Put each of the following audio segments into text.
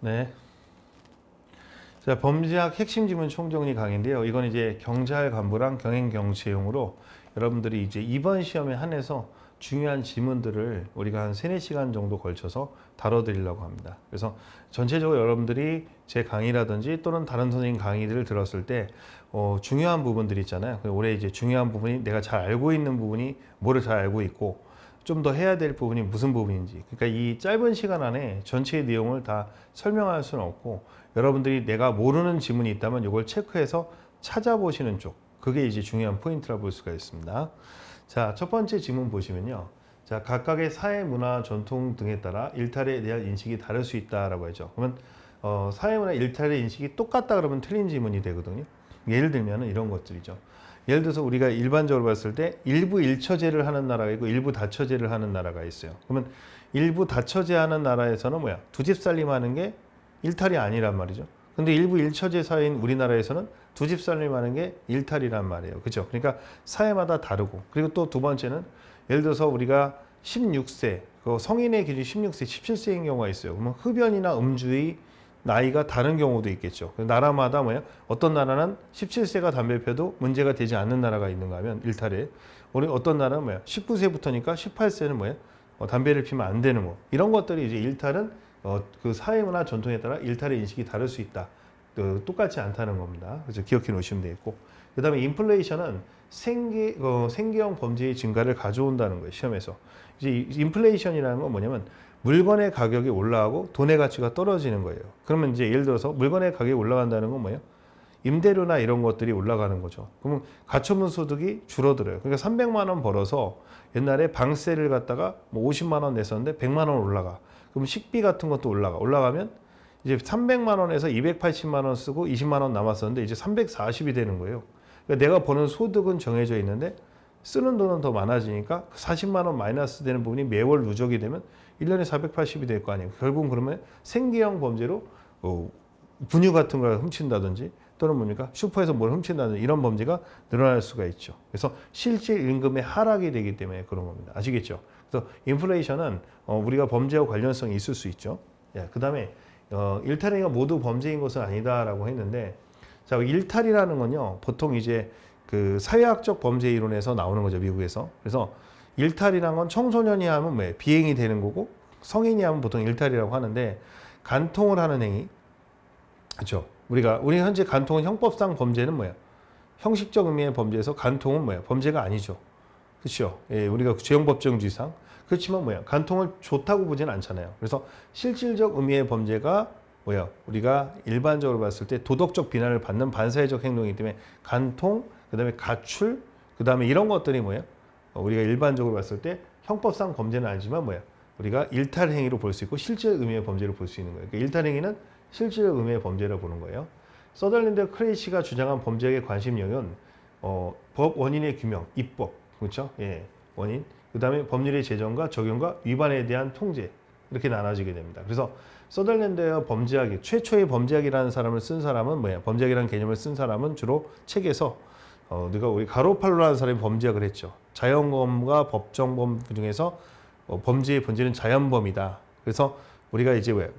네. 자, 범죄학 핵심 지문 총정리 강의인데요. 이건 이제 경찰 간부랑 경행 경치용으로 여러분들이 이제 이번 시험에 한해서 중요한 지문들을 우리가 한 3, 4시간 정도 걸쳐서 다뤄드리려고 합니다. 그래서 전체적으로 여러분들이 제 강의라든지 또는 다른 선생님 강의들을 들었을 때 중요한 부분들이 있잖아요. 올해 이제 중요한 부분이 내가 잘 알고 있는 부분이 뭐를 잘 알고 있고 좀 더 해야 될 부분이 무슨 부분인지, 그러니까 이 짧은 시간 안에 전체의 내용을 다 설명할 수는 없고 여러분들이 내가 모르는 지문이 있다면 이걸 체크해서 찾아보시는 쪽, 그게 이제 중요한 포인트라 볼 수가 있습니다. 자, 첫 번째 지문 보시면요. 자, 각각의 사회, 문화, 전통 등에 따라 일탈에 대한 인식이 다를 수 있다라고 하죠. 그러면 사회, 문화, 일탈의 인식이 똑같다 그러면 틀린 지문이 되거든요. 예를 들면 이런 것들이죠. 예를 들어서 우리가 일반적으로 봤을 때 일부 일처제를 하는 나라가 있고 일부 다처제를 하는 나라가 있어요. 그러면 일부 다처제 하는 나라에서는 뭐야? 두 집 살림하는 게 일탈이 아니란 말이죠. 근데 일부 일처제 사회인 우리나라에서는 두 집 살림하는 게 일탈이란 말이에요. 그죠? 그러니까 사회마다 다르고, 그리고 또 두 번째는 예를 들어서 우리가 16세, 성인의 기준이 16세, 17세인 경우가 있어요. 그러면 흡연이나 음주의 나이가 다른 경우도 있겠죠. 나라마다 뭐야? 어떤 나라는 17세가 담배 펴도 문제가 되지 않는 나라가 있는가 하면 일탈에, 우리 어떤 나라는 뭐야? 19세부터니까 18세는 뭐야? 담배를 피면 안 되는 뭐 이런 것들이 이제 일탈은 그 사회문화 전통에 따라 일탈의 인식이 다를 수 있다. 똑같지 않다는 겁니다. 그래서 기억해 놓으시면 되겠고, 그 다음에 인플레이션은 생계형 범죄의 증가를 가져온다는 거예요. 시험에서 이제 인플레이션이라는 건 뭐냐면 물건의 가격이 올라가고 돈의 가치가 떨어지는 거예요. 그러면 이제 예를 들어서 물건의 가격이 올라간다는 건 뭐예요? 임대료나 이런 것들이 올라가는 거죠. 그러면 가처분 소득이 줄어들어요. 그러니까 300만 원 벌어서 옛날에 방세를 갖다가 뭐 50만 원 냈었는데 100만 원 올라가. 그럼 식비 같은 것도 올라가면 이제 300만 원에서 280만 원 쓰고 20만 원 남았었는데 이제 340이 되는 거예요. 그러니까 내가 버는 소득은 정해져 있는데 쓰는 돈은 더 많아지니까 40만 원 마이너스 되는 부분이 매월 누적이 되면 1년에 480이 될 거 아니에요. 결국은 그러면 생계형 범죄로 분유 같은 걸 훔친다든지 또는 뭡니까? 슈퍼에서 뭘 훔친다든지 이런 범죄가 늘어날 수가 있죠. 그래서 실질 임금의 하락이 되기 때문에 그런 겁니다. 아시겠죠? 그래서 인플레이션은 우리가 범죄와 관련성이 있을 수 있죠. 그 다음에 일탈행위가 모두 범죄인 것은 아니다라고 했는데, 자, 일탈이라는 건요, 보통 이제 그 사회학적 범죄 이론에서 나오는 거죠, 미국에서. 그래서 일탈이란 건 청소년이 하면 뭐예요? 비행이 되는 거고, 성인이 하면 보통 일탈이라고 하는데, 간통을 하는 행위, 그렇죠? 우리 현재 간통은 형법상 범죄는 뭐야? 형식적 의미의 범죄에서 간통은 뭐야? 범죄가 아니죠. 그렇죠? 예, 우리가 죄형법정주의상. 그렇지만 뭐야? 간통을 좋다고 보지는 않잖아요. 그래서 실질적 의미의 범죄가 뭐야? 우리가 일반적으로 봤을 때 도덕적 비난을 받는 반사회적 행동이기 때문에 간통, 그다음에 가출, 그다음에 이런 것들이 뭐야? 우리가 일반적으로 봤을 때 형법상 범죄는 아니지만 뭐야? 우리가 일탈 행위로 볼 수 있고 실질 의미의 범죄로 볼 수 있는 거예요. 그러니까 일탈 행위는 실질 의미의 범죄로 보는 거예요. 서덜랜드 크레이시가 주장한 범죄의 관심 영역은 법 원인의 규명, 입법, 그렇죠? 예, 원인. 그다음에 법률의 제정과 적용과 위반에 대한 통제, 이렇게 나눠지게 됩니다. 그래서 서덜랜드의 범죄학이 최초의 범죄학이라는 사람을 쓴 사람은 뭐야? 범죄학이라는 개념을 쓴 사람은 주로 책에서 누가 우리 가로팔로라는 사람이 범죄학을 했죠. 자연범과 법정범 중에서 범죄의 본질은 자연범이다. 그래서 우리가 이제 왜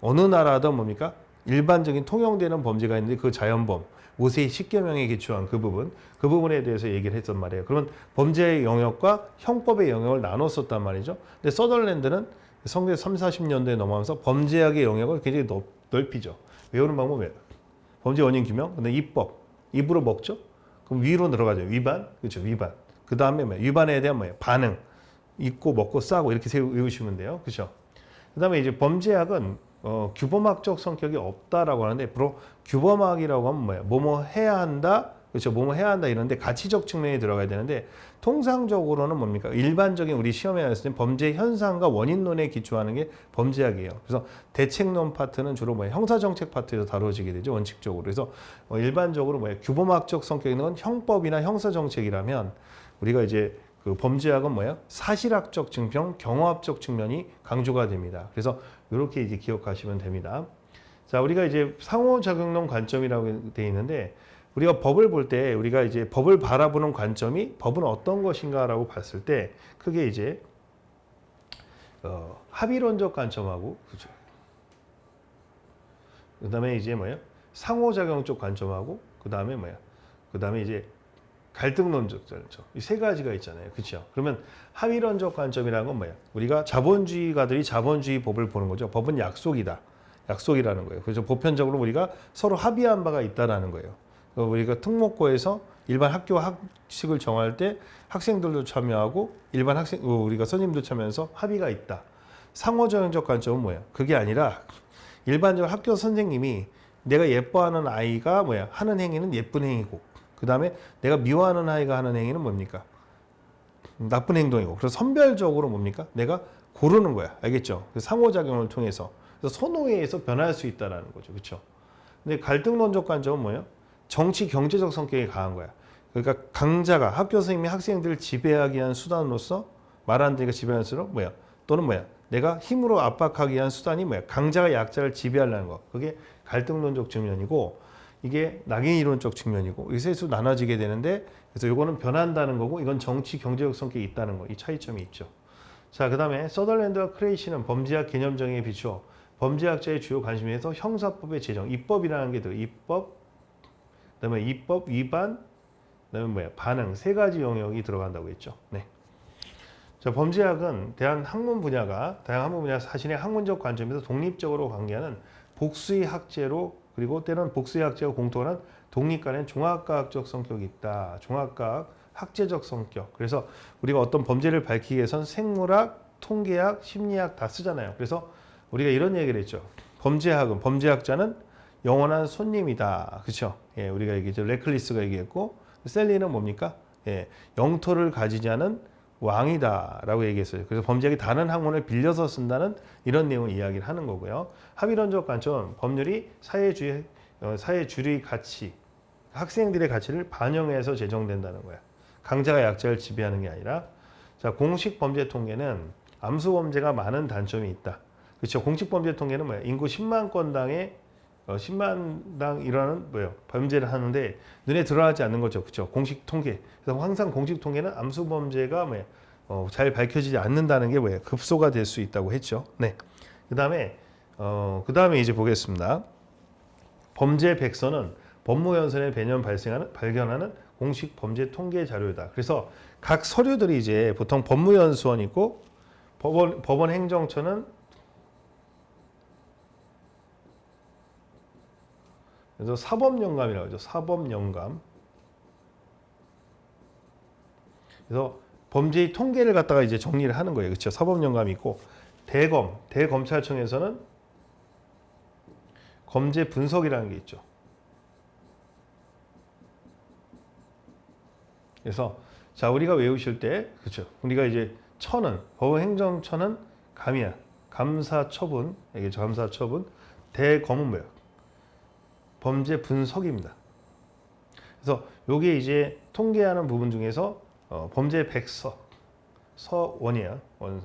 어느 나라든 뭡니까? 일반적인 통용되는 범죄가 있는데 그 자연범, 모세의 10계명에 기초한 그 부분에 대해서 얘기를 했단 말이에요. 그러면 범죄의 영역과 형법의 영역을 나눴었단 말이죠. 근데 서덜랜드는 성대 3, 40년대에 넘어가면서 범죄학의 영역을 굉장히 넓히죠. 외우는 방법이에요. 범죄 원인 규명, 근데 입법, 입으로 먹죠? 그럼 위로 들어가죠. 위반, 그렇죠? 위반. 그 다음에 뭐예요? 위반에 대한 뭐예요? 반응. 입고 먹고 싸고 이렇게 외우시면 돼요. 그렇죠? 그 다음에 이제 범죄학은 규범학적 성격이 없다라고 하는데, 바로 규범학이라고 하면 뭐야? 뭐뭐 해야 한다, 그렇죠? 뭐뭐 해야 한다 이런데 가치적 측면이 들어가야 되는데, 통상적으로는 뭡니까? 일반적인 우리 시험에 나왔을 때 범죄 현상과 원인론에 기초하는 게 범죄학이에요. 그래서 대책론 파트는 주로 뭐야? 형사정책 파트에서 다뤄지게 되죠, 원칙적으로. 그래서 일반적으로 뭐야? 규범학적 성격이 있는 건 형법이나 형사정책이라면, 우리가 이제 그 범죄학은 뭐야? 사실학적 증명, 경험학적 측면이 강조가 됩니다. 그래서 이렇게 이제 기억하시면 됩니다. 자, 우리가 이제 상호작용론 관점이라고 되어 있는데, 우리가 법을 볼 때 우리가 이제 법을 바라보는 관점이 법은 어떤 것인가라고 봤을 때 크게 이제 합의론적 관점하고, 그죠? 그다음에 이제 뭐예요? 상호작용적 관점하고 그다음에 뭐야? 그다음에 이제 갈등론적 관점. 이 세 가지가 있잖아요. 그렇죠? 그러면 합의론적 관점이라는 건 뭐야? 우리가 자본주의가들이 자본주의 법을 보는 거죠. 법은 약속이다. 약속이라는 거예요. 그래서 보편적으로 우리가 서로 합의한 바가 있다라는 거예요. 우리가 특목고에서 일반 학교 학식을 정할 때 학생들도 참여하고 일반 학생 우리가 선생님도 참여해서 합의가 있다. 상호작용적 관점은 뭐야? 그게 아니라 일반적으로 학교 선생님이 내가 예뻐하는 아이가 뭐야? 하는 행위는 예쁜 행위고 그 다음에 내가 미워하는 아이가 하는 행위는 뭡니까? 나쁜 행동이고 그래서 선별적으로 뭡니까? 내가 고르는 거야. 알겠죠? 상호작용을 통해서 그래서 선호에 의해서 변할 수 있다는 거죠. 그렇죠? 근데 갈등론적 관점은 뭐예요? 정치 경제적 성격이 강한 거야. 그러니까 강자가 학교 선생님이 학생들을 지배하기 위한 수단으로서 말 안 되니까 지배하는 수로 뭐야? 또는 뭐야? 내가 힘으로 압박하기 위한 수단이 뭐야? 강자가 약자를 지배하려는 거. 그게 갈등론적 측면이고 이게 낙인 이론적 측면이고 이 셋으로 나눠지게 되는데 그래서 이거는 변한다는 거고 이건 정치 경제적 성격이 있다는 거. 이 차이점이 있죠. 자, 그다음에 서덜랜드와 크레이시는 범죄학 개념 정의에 비추어 범죄학자의 주요 관심에서 형사법의 제정, 입법이라는 게 들어. 입법, 그다음에 입법 위반, 그다음에 뭐야? 반응 세 가지 영역이 들어간다고 했죠. 네. 자, 범죄학은 다양한 학문 분야 자신의 학문적 관점에서 독립적으로 관계하는 복수의 학제로 그리고 때로는 복수의 학제와 공통하는 독립 간의 종합과학적 성격이 있다. 종합과학 학제적 성격. 그래서 우리가 어떤 범죄를 밝히기 위해선 생물학, 통계학, 심리학 다 쓰잖아요. 그래서 우리가 이런 얘기를 했죠. 범죄학자는 영원한 손님이다. 그렇죠? 예, 우리가 얘기했죠. 레클리스가 얘기했고 셀리는 뭡니까? 예, 영토를 가지지 않은 왕이다라고 얘기했어요. 그래서 범죄학이 다른 학문을 빌려서 쓴다는 이런 내용을 이야기를 하는 거고요. 합의론적 관점은 법률이 사회주의 가치, 학생들의 가치를 반영해서 제정된다는 거야. 강자가 약자를 지배하는 게 아니라. 자, 공식 범죄 통계는 암수 범죄가 많은 단점이 있다. 그렇죠. 공식 범죄 통계는 뭐야? 인구 10만 건당에 10만당 일어나는 뭐예요? 범죄를 하는데 눈에 드러나지 않는 거죠. 그렇죠? 공식 통계. 그래서 항상 공식 통계는 암수 범죄가 뭐예요? 잘 밝혀지지 않는다는 게 뭐예요? 급소가 될 수 있다고 했죠. 네. 그다음에 이제 보겠습니다. 범죄 백서는 법무연수원의 발견하는 공식 범죄 통계 자료다. 그래서 각 서류들이 이제 보통 법무연수원 있고 법원 행정처는 그래서 사법영감이라고 하죠. 사법영감. 그래서 범죄의 통계를 갖다가 이제 정리를 하는 거예요. 그렇죠? 사법영감이 있고 대검찰청에서는 범죄 분석이라는 게 있죠. 그래서 자, 우리가 외우실 때 그렇죠? 우리가 이제 법원행정처는 감이야. 감사처분, 얘기죠. 감사처분. 대검은 뭐예요? 범죄 분석입니다. 그래서 요게 이제 통계하는 부분 중에서 범죄 백서, 서원이야. 그래서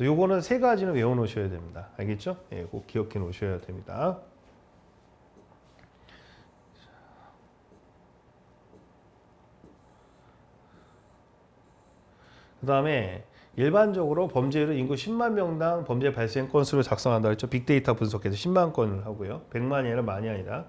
요거는 세 가지는 외워 놓으셔야 됩니다. 알겠죠? 예, 꼭 기억해 놓으셔야 됩니다. 그 다음에 일반적으로 범죄율은 인구 10만 명당 범죄 발생 건수를 작성한다고 했죠. 빅데이터 분석해서 10만 건을 하고요. 100만이 아니라 많이 아니라.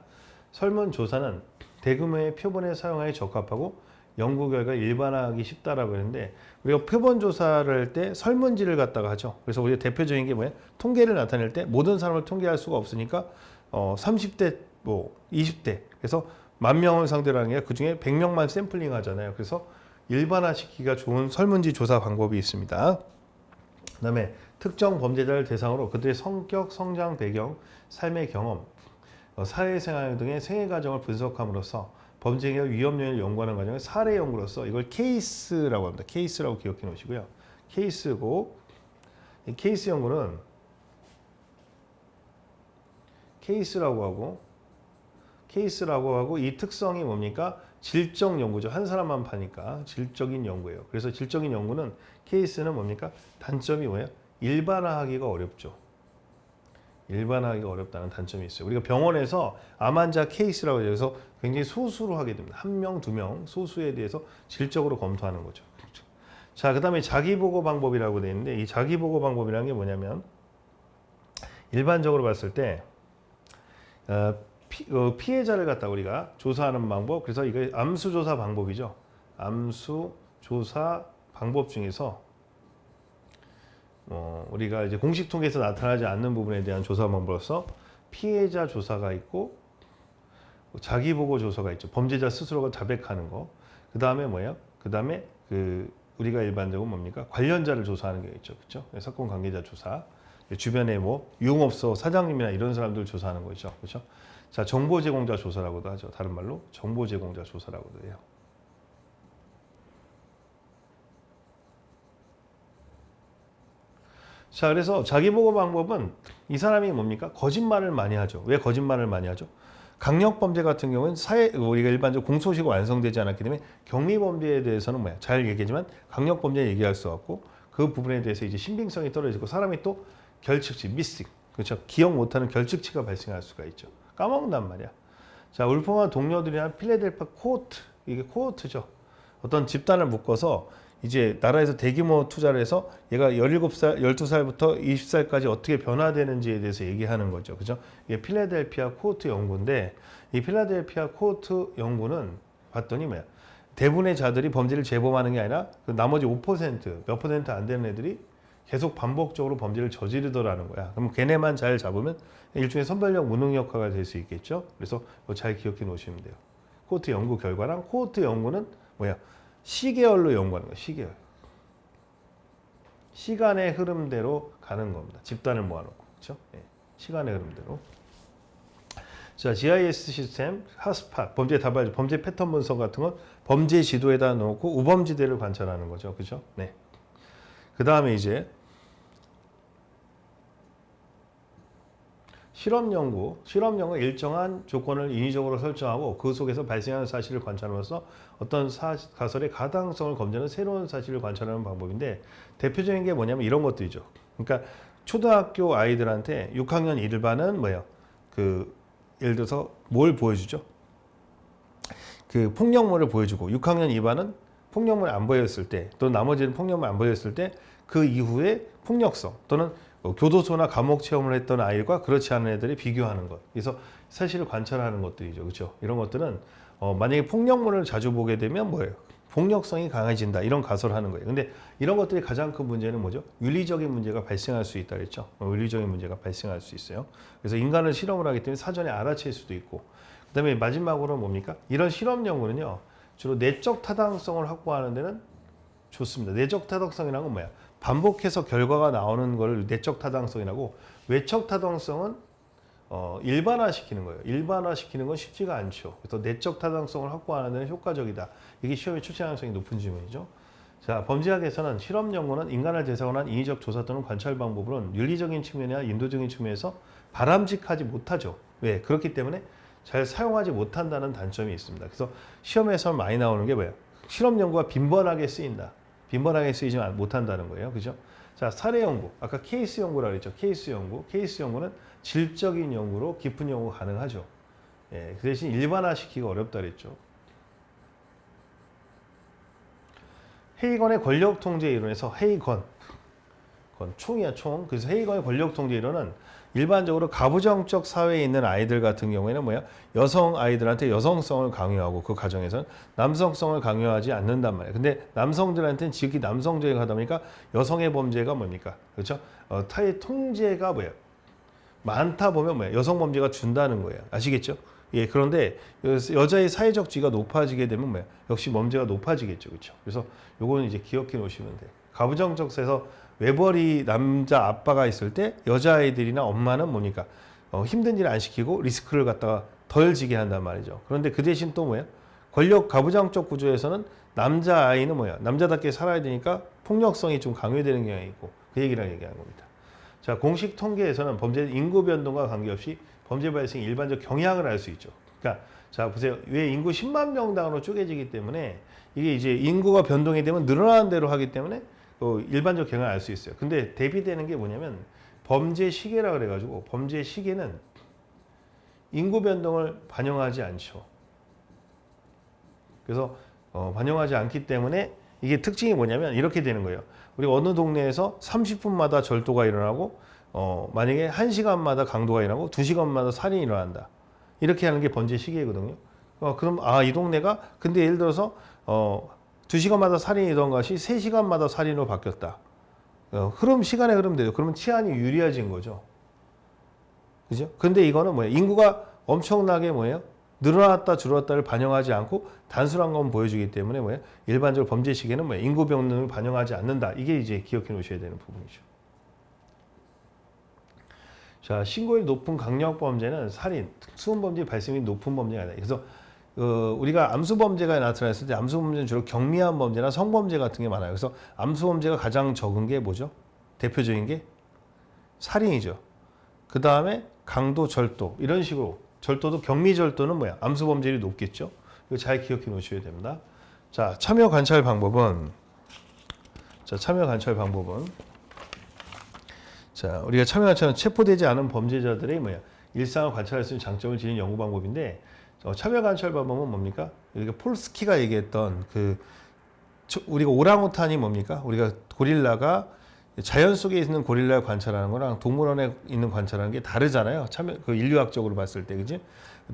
설문조사는 대규모의 표본에 사용하기 적합하고 연구 결과 일반화하기 쉽다라고 했는데 우리가 표본 조사를 할 때 설문지를 갖다가 하죠. 그래서 우리가 대표적인 게 뭐예요? 통계를 나타낼 때 모든 사람을 통계할 수가 없으니까 30대, 20대 그래서 10,000명을 상대로 하는 게 그중에 100명만 샘플링 하잖아요. 그래서 일반화시키기가 좋은 설문지 조사 방법이 있습니다. 그다음에 특정 범죄자를 대상으로 그들의 성격, 성장 배경, 삶의 경험, 사회생활 등의 생애 과정을 분석함으로써 범죄의 위험 요인을 연구하는 과정을 사례 연구로서 이걸 케이스라고 합니다. 케이스라고 기억해 놓으시고요. 케이스고 이 케이스 연구는 케이스라고 하고 이 특성이 뭡니까? 질적 연구죠. 한 사람만 파니까 질적인 연구예요. 그래서 질적인 연구는 케이스는 뭡니까? 단점이 뭐예요? 일반화하기가 어렵죠. 일반화하기가 어렵다는 단점이 있어요. 우리가 병원에서 암 환자 케이스라고 해서 굉장히 소수로 하게 됩니다. 1명, 2명 소수에 대해서 질적으로 검토하는 거죠. 그렇죠. 자, 그다음에 자기보고 방법이라고 되어 있는데 이 자기보고 방법이라는 게 뭐냐면 일반적으로 봤을 때 피해자를 갖다 우리가 조사하는 방법. 그래서 이게 암수 조사 방법이죠. 암수 조사 방법 중에서 우리가 이제 공식 통계에서 나타나지 않는 부분에 대한 조사 방법으로서 피해자 조사가 있고 자기 보고 조사가 있죠. 범죄자 스스로가 자백하는 거. 그 다음에 뭐예요? 그 다음에 우리가 일반적으로 뭡니까? 관련자를 조사하는 게 있죠. 그렇죠? 사건 관계자 조사. 주변에 뭐 유흥업소 사장님이나 이런 사람들 조사하는 거죠. 그렇죠? 자, 정보 제공자 조사라고도 하죠. 다른 말로 정보 제공자 조사라고도 해요. 자, 그래서 자기 보고 방법은 이 사람이 뭡니까? 거짓말을 많이 하죠. 왜 거짓말을 많이 하죠? 강력범죄 같은 경우는 우리가 일반적으로 공소시효가 완성되지 않았기 때문에 경미범죄에 대해서는 뭐야? 잘 얘기하지만 강력범죄 얘기할 수 없고 그 부분에 대해서 이제 신빙성이 떨어지고 사람이 또 결측치, 미싱, 그렇죠? 기억 못하는 결측치가 발생할 수가 있죠. 까먹는단 말이야. 자, 울프와 동료들이나 필라델피아 코호트, 이게 코호트죠. 어떤 집단을 묶어서 이제 나라에서 대규모 투자를 해서 얘가 17살, 12살부터 20살까지 어떻게 변화되는지에 대해서 얘기하는 거죠. 그죠? 이게 필라델피아 코호트 연구인데 이 필라델피아 코호트 연구는 봤더니 뭐야? 대부분의 자들이 범죄를 재범하는 게 아니라 그 나머지 5%, 몇 퍼센트 안 되는 애들이 계속 반복적으로 범죄를 저지르더라는 거야. 그럼 걔네만 잘 잡으면 일종의 선별적 무능력화가 될 수 있겠죠. 그래서 잘 기억해 놓으시면 돼요. 코호트 연구 결과랑 코호트 연구는 뭐야? 시계열로 연구하는 거예요. 시계열. 시간의 흐름대로 가는 겁니다. 집단을 모아놓고. 그렇죠? 네. 시간의 흐름대로. 자, GIS 시스템, 핫스팟, 범죄 다발, 범죄 패턴 분석 같은 건 범죄 지도에다 놓고 우범지대를 관찰하는 거죠. 그렇죠? 네. 그 다음에 이제 실험 연구 일정한 조건을 인위적으로 설정하고 그 속에서 발생하는 사실을 관찰하면서 어떤 가설의 가당성을 검증하는 새로운 사실을 관찰하는 방법인데 대표적인 게 뭐냐면 이런 것들이죠. 그러니까 초등학교 아이들한테 6학년 1반은 뭐예요? 예를 들어서 뭘 보여주죠? 폭력물을 보여주고 6학년 2반은 폭력물 안 보였을 때 또 나머지는 폭력물 안 보였을 때 그 이후에 폭력성 또는 교도소나 감옥 체험을 했던 아이들과 그렇지 않은 애들이 비교하는 것. 그래서 사실을 관찰하는 것들이죠. 그렇죠? 이런 것들은 만약에 폭력물을 자주 보게 되면 뭐예요? 폭력성이 강해진다. 이런 가설을 하는 거예요. 근데 이런 것들이 가장 큰 문제는 뭐죠? 윤리적인 문제가 발생할 수 있다 그랬죠. 윤리적인 문제가 발생할 수 있어요. 그래서 인간을 실험을 하기 때문에 사전에 알아챌 수도 있고. 그다음에 마지막으로 뭡니까? 이런 실험 연구는요. 주로 내적 타당성을 확보하는 데는 좋습니다. 내적 타당성이라는 건 뭐야? 반복해서 결과가 나오는 걸 내적 타당성이라고, 외적 타당성은 일반화시키는 거예요. 일반화시키는 건 쉽지가 않죠. 그래서 내적 타당성을 확보하는 데는 효과적이다. 이게 시험에 출제 가능성이 높은 질문이죠. 자, 범죄학에서는 실험 연구는 인간을 대상으로 한 인위적 조사 또는 관찰 방법으로는 윤리적인 측면이나 인도적인 측면에서 바람직하지 못하죠. 왜? 그렇기 때문에 잘 사용하지 못한다는 단점이 있습니다. 그래서 시험에서 많이 나오는 게 뭐예요? 실험 연구가 빈번하게 쓰인다. 빈번하게 쓰이지 못한다는 거예요. 그죠? 자, 사례 연구. 아까 케이스 연구라고 했죠. 케이스 연구. 케이스 연구는 질적인 연구로 깊은 연구가 가능하죠. 예, 그 대신 일반화시키기가 어렵다 그랬죠. 헤이건의 권력 통제 이론에서 총이야, 총. 그래서 헤이건의 권력 통제 이론은 일반적으로 가부장적 사회에 있는 아이들 같은 경우에는 뭐야? 여성 아이들한테 여성성을 강요하고 그 가정에서는 남성성을 강요하지 않는단 말이에요. 근데 남성들한테는 지극히 남성적인 하다 보니까 여성의 범죄가 뭡니까? 그렇죠? 타의 통제가 뭐예요? 많다 보면 뭐예요? 여성 범죄가 준다는 거예요. 아시겠죠? 예, 그런데 여자의 사회적 지위가 높아지게 되면 뭐예요? 역시 범죄가 높아지겠죠. 그렇죠? 그래서 요거는 이제 기억해 놓으시면 돼요. 가부장적 사회에서 외벌이 남자 아빠가 있을 때 여자아이들이나 엄마는 뭡니까? 힘든 일 안 시키고 리스크를 갖다가 덜 지게 한단 말이죠. 그런데 그 대신 또 뭐야? 권력 가부장적 구조에서는 남자아이는 뭐야? 남자답게 살아야 되니까 폭력성이 좀 강요되는 경향이 있고 그 얘기랑 얘기하는 겁니다. 자, 공식 통계에서는 범죄 인구 변동과 관계없이 범죄 발생 일반적 경향을 알 수 있죠. 그러니까 자, 보세요. 왜 인구 10만 명당으로 쪼개지기 때문에 이게 이제 인구가 변동이 되면 늘어나는 대로 하기 때문에 일반적 경향을 알 수 있어요. 근데 대비되는 게 뭐냐면 범죄 시계라 그래가지고 범죄 시계는 인구 변동을 반영하지 않죠. 그래서 반영하지 않기 때문에 이게 특징이 뭐냐면 이렇게 되는 거예요. 우리가 어느 동네에서 30분마다 절도가 일어나고 만약에 1시간마다 강도가 일어나고 2시간마다 살인이 일어난다. 이렇게 하는 게 범죄 시기거든요. 그럼 이 동네가 근데 예를 들어서 2시간마다 살인이던 것이 3시간마다 살인으로 바뀌었다. 시간의 흐름대로 그러면 치안이 유리해진 거죠. 그죠? 근데 이거는 뭐예요? 인구가 엄청나게 뭐예요? 늘어났다 줄었다를 반영하지 않고 단순한 건 보여주기 때문에 뭐예요? 일반적으로 범죄 시기에는 뭐예요? 인구 변동을 반영하지 않는다. 이게 이제 기억해 놓으셔야 되는 부분이죠. 자, 신고율이 높은 강력 범죄는 살인, 특수한 범죄 발생률이 높은 범죄가 아니다. 그래서 우리가 암수 범죄가 나타났을 때 암수 범죄는 주로 경미한 범죄나 성범죄 같은 게 많아요. 그래서 암수 범죄가 가장 적은 게 뭐죠? 대표적인 게 살인이죠. 그 다음에 강도, 절도 이런 식으로 절도도 경미 절도는 뭐야? 암수 범죄율이 높겠죠. 이거 잘 기억해 놓으셔야 됩니다. 자, 참여 관찰 방법은 자, 우리가 참여 관찰은 체포되지 않은 범죄자들의 뭐야? 일상을 관찰할 수 있는 장점을 지닌 연구 방법인데 참여 관찰 방법은 뭡니까? 우리가 폴스키가 얘기했던 우리가 오랑우탄이 뭡니까? 우리가 고릴라가 자연 속에 있는 고릴라를 관찰하는 거랑 동물원에 있는 관찰하는 게 다르잖아요. 인류학적으로 봤을 때, 그지?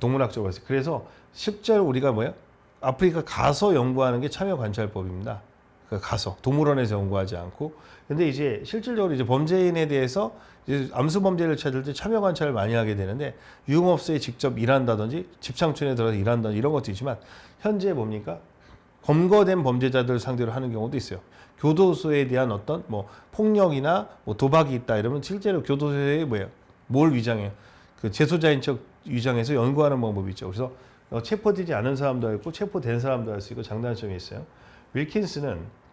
동물학적으로 봤을 때. 그래서 실제로 우리가 뭐야? 아프리카 가서 연구하는 게 참여 관찰법입니다. 가서 동물원에서 연구하지 않고. 근데 이제 실질적으로 이제 범죄인에 대해서 이제 암수 범죄를 찾을 때 참여 관찰을 많이 하게 되는데 유흥업소에 직접 일한다든지 집창촌에 들어서 일한다든지 이런 것도 있지만 현재 뭡니까? 검거된 범죄자들 상대로 하는 경우도 있어요. 교도소에 대한 어떤 폭력이나 도박이 있다 이러면 실제로 교도소에 뭘 위장해요? 그 재소자인 척 위장해서 연구하는 방법이 있죠. 그래서 체포되지 않은 사람도 있고 체포된 사람도 할 수 있고 장단점이 있어요. 윌킨스는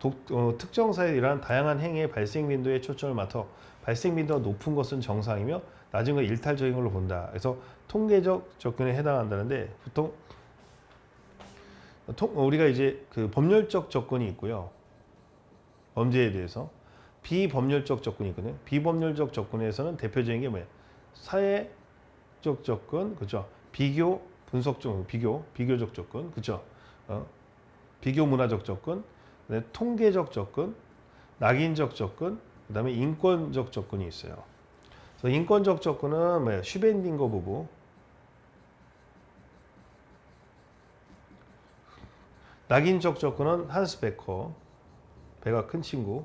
특정 사회에 일어난 다양한 행위의 발생 빈도에 초점을 맞춰 발생 빈도가 높은 것은 정상이며 낮은 건 일탈적인 걸로 본다. 그래서 통계적 접근에 해당한다는데 보통 우리가 이제 그 법률적 접근이 있고요. 범죄에 대해서 비법률적 접근이 있거든요. 비법률적 접근에서는 대표적인 게 뭐예요? 사회적 접근, 그렇죠? 비교 분석적 비교적 접근, 그렇죠? 비교 문화적 접근, 통계적 접근, 낙인적 접근, 그다음에 인권적 접근이 있어요. 그래서 인권적 접근은 뭐예요? 슈벤딩거 부부. 낙인적 접근은 한스 베커, 배가 큰 친구.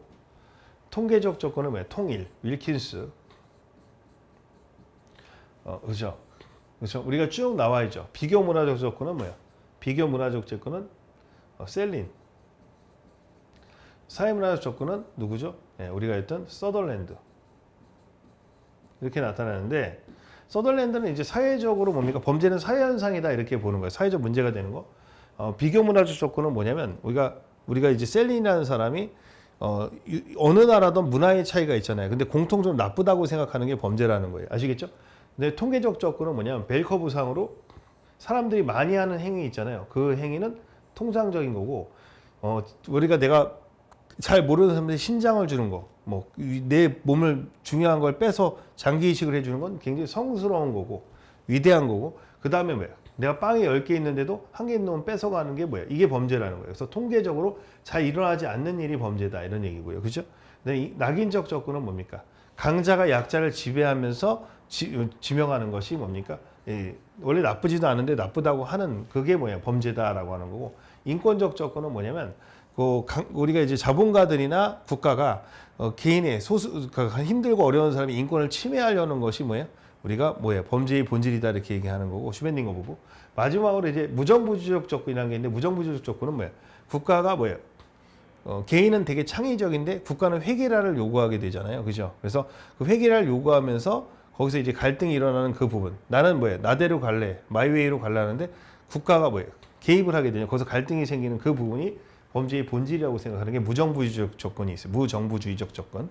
통계적 접근은 뭐예요? 통일, 윌킨스. 그렇죠? 그렇죠? 우리가 쭉 나와 있죠. 비교 문화적 접근은 뭐예요? 비교 문화적 접근은 셀린. 사회문화적 접근은 누구죠? 우리가 했던 서덜랜드. 이렇게 나타나는데 서덜랜드는 이제 사회적으로 뭡니까? 범죄는 사회 현상이다 이렇게 보는 거예요. 사회적 문제가 되는 거. 비교 문화적 접근은 뭐냐면 우리가 이제 셀린이라는 사람이 어느 나라든 문화의 차이가 있잖아요. 근데 공통적으로 나쁘다고 생각하는 게 범죄라는 거예요. 아시겠죠? 근데 통계적 접근은 뭐냐면 벨커브상으로 사람들이 많이 하는 행위 있잖아요. 그 행위는 통상적인 거고 내가 잘 모르는 사람들이 신장을 주는 거, 내 몸을 중요한 걸 빼서 장기 이식을 해주는 건 굉장히 성스러운 거고 위대한 거고 그 다음에 뭐야? 내가 빵이 10개 있는데도 한 개 있는 놈은 뺏어가는 게 뭐야? 이게 범죄라는 거예요. 그래서 통계적으로 잘 일어나지 않는 일이 범죄다 이런 얘기고요. 그렇죠? 근데 이 낙인적 접근은 뭡니까? 강자가 약자를 지배하면서 지명하는 것이 뭡니까? 원래 나쁘지도 않은데 나쁘다고 하는 그게 뭐야? 범죄다라고 하는 거고 인권적 접근은 뭐냐면 우리가 이제 자본가들이나 국가가 개인의 힘들고 어려운 사람의 인권을 침해하려는 것이 뭐예요? 우리가 범죄의 본질이다 이렇게 얘기하는 거고 슈벤딩거 부부. 마지막으로 이제 무정부주의적 접근이라는 게 있는데 무정부주의적 접근은 뭐예요? 국가가 개인은 되게 창의적인데 국가는 회계라를 요구하게 되잖아요, 그죠? 그래서 그 회계라를 요구하면서 거기서 이제 갈등이 일어나는 그 부분. 나는 나대로 갈래, 마이웨이로 갈라는데 국가가 개입을 하게 되냐? 거기서 갈등이 생기는 그 부분이 범죄의 본질이라고 생각하는 게 무정부주의적 접근이 있어요. 무정부주의적 접근,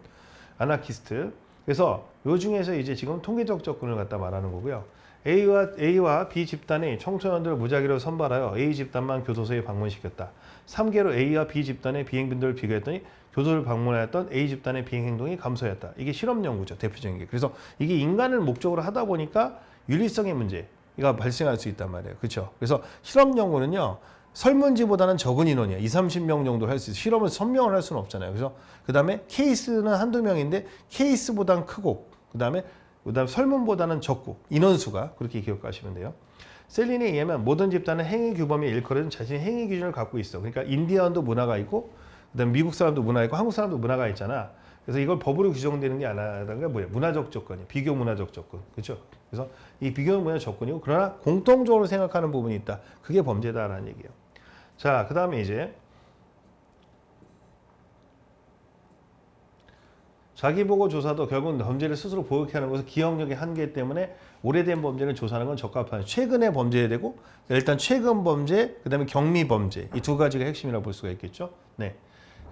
아나키스트. 그래서 요 중에서 이제 지금 통계적 접근을 갖다 말하는 거고요. A와 B 집단이 청소년들을 무작위로 선발하여 A 집단만 교도소에 방문시켰다. 3개로 A와 B 집단의 비행 빈도를 비교했더니 교도소를 방문하였던 A 집단의 비행 행동이 감소했다. 이게 실험 연구죠, 대표적인 게. 그래서 이게 인간을 목적으로 하다 보니까 윤리성의 문제가 발생할 수 있단 말이에요. 그렇죠? 그래서 실험 연구는요. 설문지보다는 적은 인원이야. 30명 정도 할 수 있어. 실험을 1000명을 할 수는 없잖아요. 그래서 그 다음에 케이스는 한두 명인데 케이스보단 크고 그 다음에 그다음 설문보다는 적고 인원수가 그렇게 기억하시면 돼요. 셀린에 의하면 모든 집단은 행위 규범에 일컬어진 자신의 행위 기준을 갖고 있어. 그러니까 인디언도 문화가 있고 그다음 미국 사람도 문화가 있고 한국 사람도 문화가 있잖아. 그래서 이걸 법으로 규정되는 게 아니라 뭐야? 문화적 조건이야. 비교 문화적 조건. 그렇죠? 그래서 이 비교 문화적 조건이고 그러나 공통적으로 생각하는 부분이 있다. 그게 범죄다라는 얘기예요. 자, 그다음에 이제 자기보고 조사도 결국은 범죄를 스스로 보역하는 것은 기억력의 한계 때문에 오래된 범죄를 조사하는 건 적합한 최근의 범죄에 되고 일단 최근 범죄 그다음에 경미 범죄 이 두 가지가 핵심이라고 볼 수가 있겠죠. 네.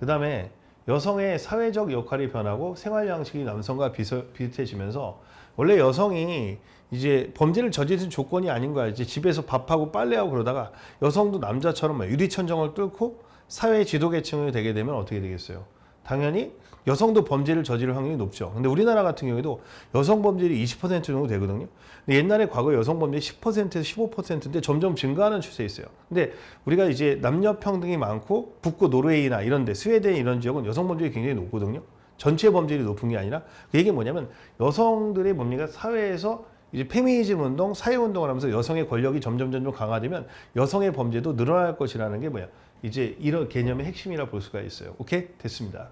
그다음에 여성의 사회적 역할이 변하고 생활 양식이 남성과 비슷해지면서 원래 여성이 이제 범죄를 저지른 조건이 아닌 거야. 이제 집에서 밥하고 빨래하고 그러다가 여성도 남자처럼 유리천정을 뚫고 사회 지도계층이 되게 되면 어떻게 되겠어요? 당연히 여성도 범죄를 저지를 확률이 높죠. 근데 우리나라 같은 경우에도 여성 범죄율이 20% 정도 되거든요. 근데 옛날에 과거 여성 범죄 10%에서 15%인데 점점 증가하는 추세에 있어요. 근데 우리가 이제 남녀 평등이 많고 북구 노르웨이나 이런 데 스웨덴 이런 지역은 여성 범죄율이 굉장히 높거든요. 전체 범죄율이 높은 게 아니라 그 얘기는 뭐냐면 여성들의 뭡니까 사회에서 이제 페미니즘 운동, 사회 운동을 하면서 여성의 권력이 점점 강화되면 여성의 범죄도 늘어날 것이라는 게 뭐야? 이제 이런 개념의 핵심이라 볼 수가 있어요. 오케이? 됐습니다.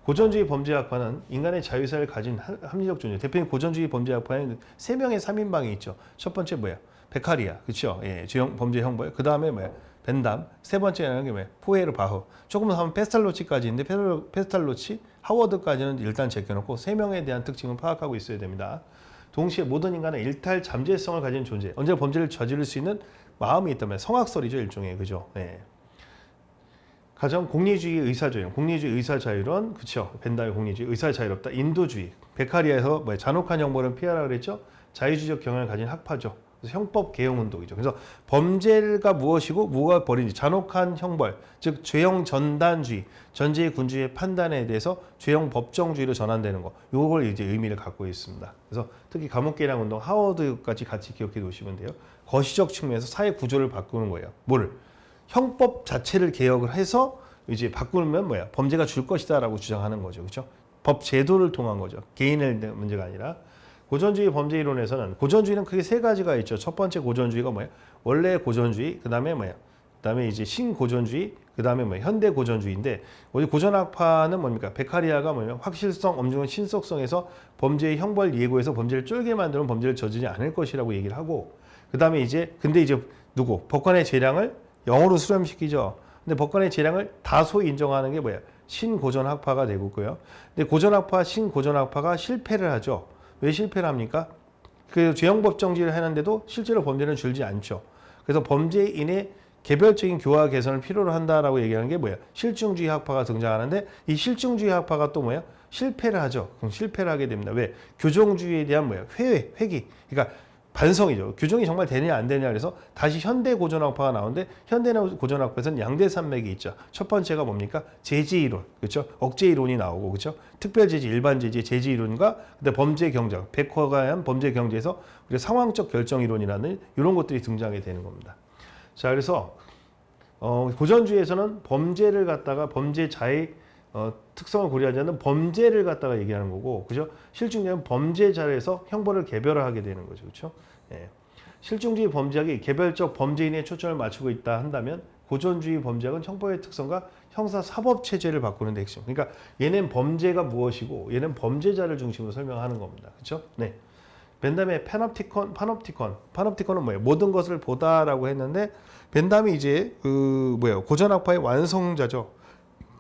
고전주의 범죄학파는 인간의 자유사를 가진 합리적 존재. 대표님 고전주의 범죄학파에는 3명의 3인방이 있죠. 첫 번째 뭐야? 베카리아. 그렇죠? 예, 범죄 형벌. 그다음에 뭐야? 벤담. 세 번째는 게 뭐야? 포에르바흐. 조금 더 하면 페스탈로치까지 있는데 페스탈로치, 하워드까지는 일단 제껴놓고 3명에 대한 특징을 파악하고 있어야 됩니다. 동시에 모든 인간은 일탈 잠재성을 가진 존재. 언제나 범죄를 저지를 수 있는 마음이 있다면 성악설이죠, 일종의. 그죠? 예. 가정 공리주의 의사자유, 공리주의 의사자유론, 그렇죠? 벤담의 공리주의 의사자유롭다. 인도주의, 베카리아에서 뭐 잔혹한 형벌은 피하라 그랬죠? 자유주의적 경향을 가진 학파죠. 그래서 형법 개혁 운동이죠. 그래서 범죄가 무엇이고 무엇가 벌인지 잔혹한 형벌, 즉 죄형 전단주의, 전제의 군주의 판단에 대해서 죄형 법정주의로 전환되는 거. 요걸 이제 의미를 갖고 있습니다. 그래서 특히 감옥 개량 운동 하워드까지 같이 기억해 두시면 돼요. 거시적 측면에서 사회 구조를 바꾸는 거예요. 뭐를? 형법 자체를 개혁을 해서 이제 바꾸면 뭐야? 범죄가 줄 것이다라고 주장하는 거죠. 그렇죠? 법 제도를 통한 거죠. 개인의 문제가 아니라. 고전주의 범죄 이론에서는 고전주의는 크게 3가지가 있죠. 첫 번째 고전주의가 뭐야? 원래 고전주의, 그다음에 뭐야? 그다음에 이제 신고전주의, 그다음에 뭐야? 현대 고전주의인데 우리 고전학파는 뭡니까? 베카리아가 뭐냐면 확실성, 엄중한 신속성에서 범죄의 형벌 예고에서 범죄를 쫄게 만드는 범죄를 저지르지 않을 것이라고 얘기를 하고 그다음에 이제 근데 이제 누구? 법관의 재량을 영어로 수렴시키죠. 근데 법관의 재량을 다소 인정하는 게 뭐야? 신고전학파가 되고 있고요. 근데 고전학파, 신고전학파가 실패를 하죠. 왜 실패를 합니까? 그 죄형법정지를 하는데도 실제로 범죄는 줄지 않죠. 그래서 범죄인의 개별적인 교화 개선을 필요로 한다라고 얘기하는 게 뭐야? 실증주의 학파가 등장하는데 이 실증주의 학파가 또 뭐야? 실패를 하죠. 그럼 실패를 하게 됩니다. 왜? 교정주의에 대한 뭐야? 회귀. 그러니까 반성이죠. 규정이 정말 되느냐 안 되느냐 그래서 다시 현대 고전학파가 나오는데 현대 고전학파에서는 양대 산맥이 있죠. 첫 번째가 뭡니까? 제지 이론. 그렇죠? 억제 이론이 나오고 그렇죠? 특별 제지, 일반 제지, 제지 이론과 근데 범죄 경제, 백화가 한 범죄 경제에서 우리가 상황적 결정 이론이라는 이런 것들이 등장하게 되는 겁니다. 자, 그래서 고전주의에서는 범죄를 갖다가 범죄자의 특성을 고려하지 않는 범죄를 갖다가 얘기하는 거고, 그죠? 실증주의는 범죄자에서 형벌을 개별화하게 되는 거죠, 그렇죠? 예. 실증주의 범죄학이 개별적 범죄인의 초점을 맞추고 있다 한다면, 고전주의 범죄학은 형법의 특성과 형사 사법 체제를 바꾸는 데 핵심. 그러니까 얘는 범죄가 무엇이고, 얘는 범죄자를 중심으로 설명하는 겁니다, 그렇죠? 네. 벤담의 파놉티콘은 뭐예요? 모든 것을 보다라고 했는데, 벤담이 이제 고전학파의 완성자죠.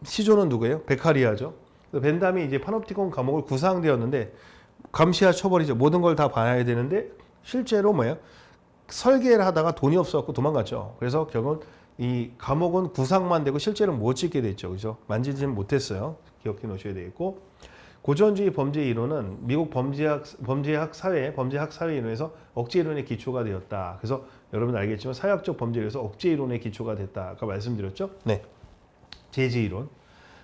시조는 누구예요? 베카리아죠. 벤담이 이제 파놉티콘 감옥을 구상되었는데 감시와 처벌이죠. 모든 걸 다 봐야 되는데 실제로 뭐예요? 설계를 하다가 돈이 없어갖고 도망갔죠. 그래서 결국은 이 감옥은 구상만 되고 실제로 못 짓게 됐죠. 그죠? 만지지는 못했어요. 기억해 놓으셔야 되겠고 고전주의 범죄 이론은 미국 범죄학 사회 이론에서 억제 이론의 기초가 되었다. 그래서 여러분 알겠지만 사회학적 범죄에 의해서 억제 이론의 기초가 됐다. 아까 말씀드렸죠? 네. 제지 이론.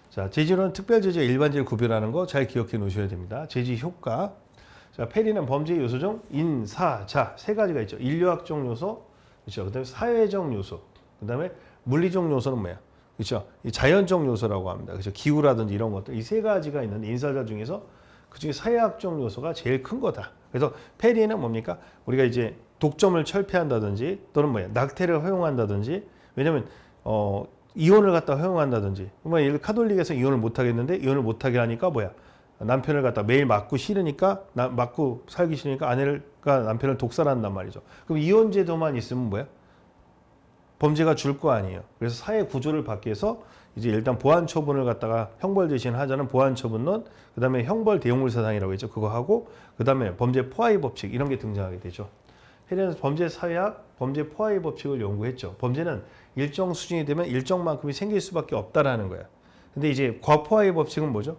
자, 제지 이론은 특별 제지와 일반 제지를 구별하는 거 잘 기억해 놓으셔야 됩니다. 제지 효과. 자, 페리는 범죄 요소 중 인, 사, 자 3가지가 있죠. 인류학적 요소, 그렇죠. 그다음에 사회적 요소, 그다음에 물리적 요소는 뭐야? 그렇죠. 이 자연적 요소라고 합니다. 그렇죠. 기후라든지 이런 것들 이 3가지가 있는데 인사자 중에서 그중에 사회학적 요소가 제일 큰 거다. 그래서 페리는 뭡니까? 우리가 이제 독점을 철폐한다든지 또는 뭐야 낙태를 허용한다든지 왜냐면 이혼을 갖다 허용한다든지 뭐 예를 카톨릭에서 이혼을 못 하겠는데 이혼을 못 하게 하니까 뭐야 남편을 갖다 매일 맞고 싫으니까 맞고 살기 싫으니까 아내가 남편을 독살한단 말이죠. 그럼 이혼 제도만 있으면 뭐야? 범죄가 줄 거 아니에요. 그래서 사회 구조를 바뀌어서 이제 일단 보안 처분을 갖다가 형벌 대신 하자는 보안 처분론, 그다음에 형벌 대용물 사상이라고 했죠. 그거 하고 그다음에 범죄 포화의 법칙 이런 게 등장하게 되죠. 해리는 범죄 사회학, 범죄 포화의 법칙을 연구했죠. 범죄는 일정 수준이 되면 일정만큼이 생길 수밖에 없다라는 거야. 근데 이제 과포화의 법칙은 뭐죠?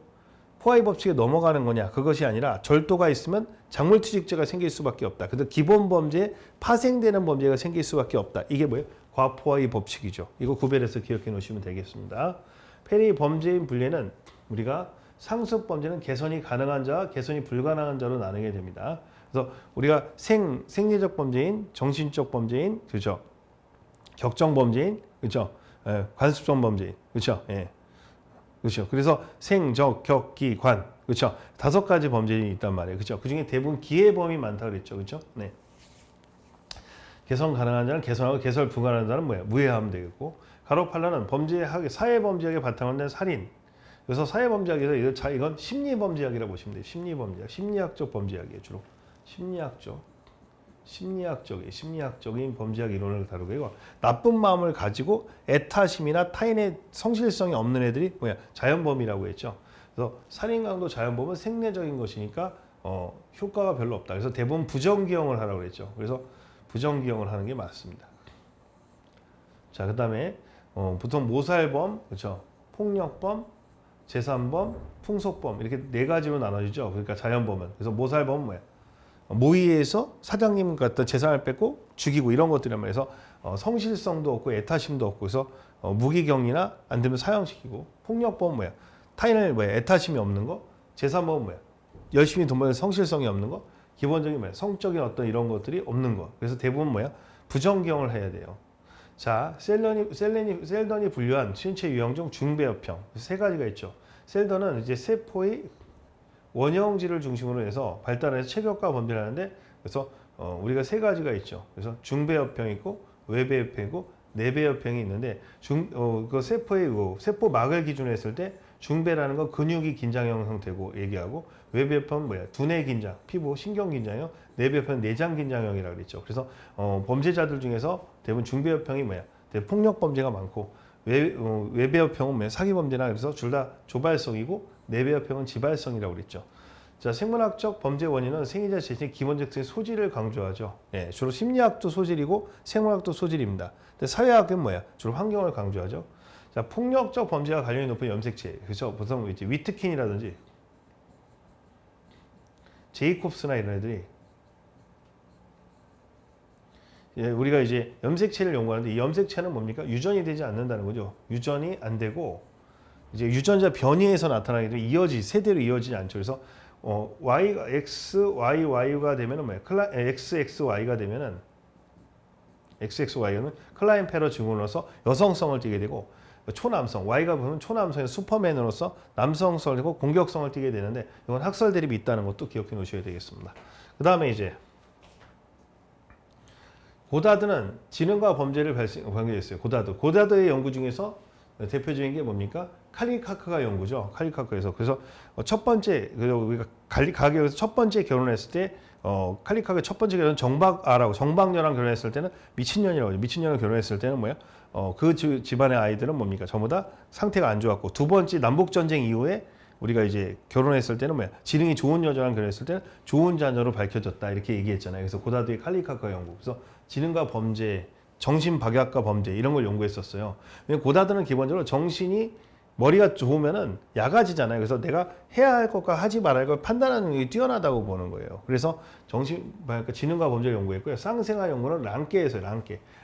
포화의 법칙에 넘어가는 거냐? 그것이 아니라 절도가 있으면 작물투직죄가 생길 수밖에 없다. 근데 기본 범죄에 파생되는 범죄가 생길 수밖에 없다. 이게 뭐예요? 과포화의 법칙이죠. 이거 구별해서 기억해 놓으시면 되겠습니다. 페리 범죄인 분류는 우리가 상습 범죄는 개선이 가능한 자와 개선이 불가능한 자로 나누게 됩니다. 그래서 우리가 생리적 범죄인, 정신적 범죄인, 그렇죠? 격정 범죄인, 그렇죠? 관습적 범죄인, 그렇죠? 예. 그렇죠. 그래서 생, 적, 격, 기, 관, 그렇죠? 5가지 범죄인이 있단 말이에요. 그렇죠? 그 중에 대부분 기회범이 많다 그랬죠, 그렇죠? 네. 개선 가능한 자는 개선하고 개선 불가능한 자는 뭐야? 무해하면 되겠고, 가로팔라는 범죄학, 사회범죄학에 바탕을 낸 살인. 그래서 사회범죄학에서 이건 심리범죄학이라고 보시면 돼요. 심리범죄학, 심리학적 범죄학이에요, 주로. 심리학적인 범죄학 이론을 다루고 나쁜 마음을 가지고 애타심이나 타인의 성실성이 없는 애들이 뭐야 자연범이라고 했죠. 그래서 살인 강도 자연범은 생리적인 것이니까 효과가 별로 없다. 그래서 대부분 부정기형을 하라고 그랬죠. 그래서 부정기형을 하는 게 맞습니다. 자, 그다음에 보통 모살범, 그렇죠? 폭력범, 재산범, 풍속범 이렇게 4가지로 나눠지죠. 그러니까 자연범은 그래서 모살범은 뭐야? 모의에서 사장님 같은 재산을 뺏고 죽이고 이런 것들이란 말이에요. 그래서 성실성도 없고 애타심도 없고 그래서 무기경이나 안 되면 사형시키고 폭력범은 뭐야? 타인을 뭐야? 애타심이 없는 거. 재산범은 뭐야? 열심히 돈 버는 성실성이 없는 거. 기본적인 뭐야? 성적인 어떤 이런 것들이 없는 거. 그래서 대부분 뭐야? 부정경을 해야 돼요. 자, 셀던이 분류한 신체 유형 중 중배합형 3가지가 있죠. 셀던은 이제 세포의 원형질을 중심으로 해서 발달해서 체격과 범죄를 하는데 그래서 우리가 3가지가 있죠. 그래서 중배합형이 있고 외배합형이고 내배합형이 있는데 그 세포의 세포막을 기준으로 했을 때 중배라는 건 근육이 긴장형 형태고 얘기하고 외배합형은 뭐야? 두뇌 긴장, 피부, 신경 긴장형, 내배합형은 내장 긴장형이라고 그랬죠. 그래서 범죄자들 중에서 대부분 중배합형이 뭐야? 대부분 폭력 범죄가 많고 외배합형은 뭐야? 사기 범죄나 그래서 둘 다 조발성이고 내배합형은 지발성이라고 그랬죠. 자, 생물학적 범죄 원인은 생이자 재신의 기본적 소질을 강조하죠. 예, 주로 심리학도 소질이고 생물학도 소질입니다. 근데 사회학은 뭐야? 주로 환경을 강조하죠. 자, 폭력적 범죄와 관련이 높은 염색체. 그렇죠? 보통 이제 위트킨이라든지 제이콥스나 이런 애들이 우리가 이제 염색체를 연구하는데 이 염색체는 뭡니까? 유전이 되지 않는다는 거죠. 유전이 안 되고 이제 유전자 변이에서 나타나게 되면 세대로 이어지지 않죠. 그래서 Y가 XYY가 되면은 뭐예요? XXY가 되면은 XXY는 클라인페러 증후로서 여성성을 띠게 되고 초남성 Y가 보면 초남성의 슈퍼맨으로서 남성성을 띠고 공격성을 띠게 되는데 이건 학설 대립이 있다는 것도 기억해 놓으셔야 되겠습니다. 그 다음에 이제 고다드는 지능과 범죄를 발견했어요. 고다드의 연구 중에서 대표적인 게 뭡니까? 칼리카크가 연구죠. 칼리카크에서 그래서 첫 번째 우리가 가게에서 첫 번째 결혼했을 때 칼리카크의 첫 번째 결혼은 정박녀랑 결혼했을 때는 미친년이라고 하죠. 미친년을 결혼했을 때는 뭐야? 그 집안의 아이들은 뭡니까? 전부 다 상태가 안 좋았고 두 번째 남북 전쟁 이후에 우리가 이제 결혼했을 때는 뭐야? 지능이 좋은 여자랑 결혼했을 때는 좋은 자녀로 밝혀졌다 이렇게 얘기했잖아요. 그래서 고다드의 칼리카크 연구. 그래서 지능과 범죄 정신박약과 범죄 이런 걸 연구했었어요. 고다드는 기본적으로 머리가 좋으면은 야가지잖아요. 그래서 내가 해야 할 것과 하지 말아야 할 걸 판단하는 게 뛰어나다고 보는 거예요. 그래서 지능과 범죄를 연구했고요. 쌍생아 연구는 랑케에서요.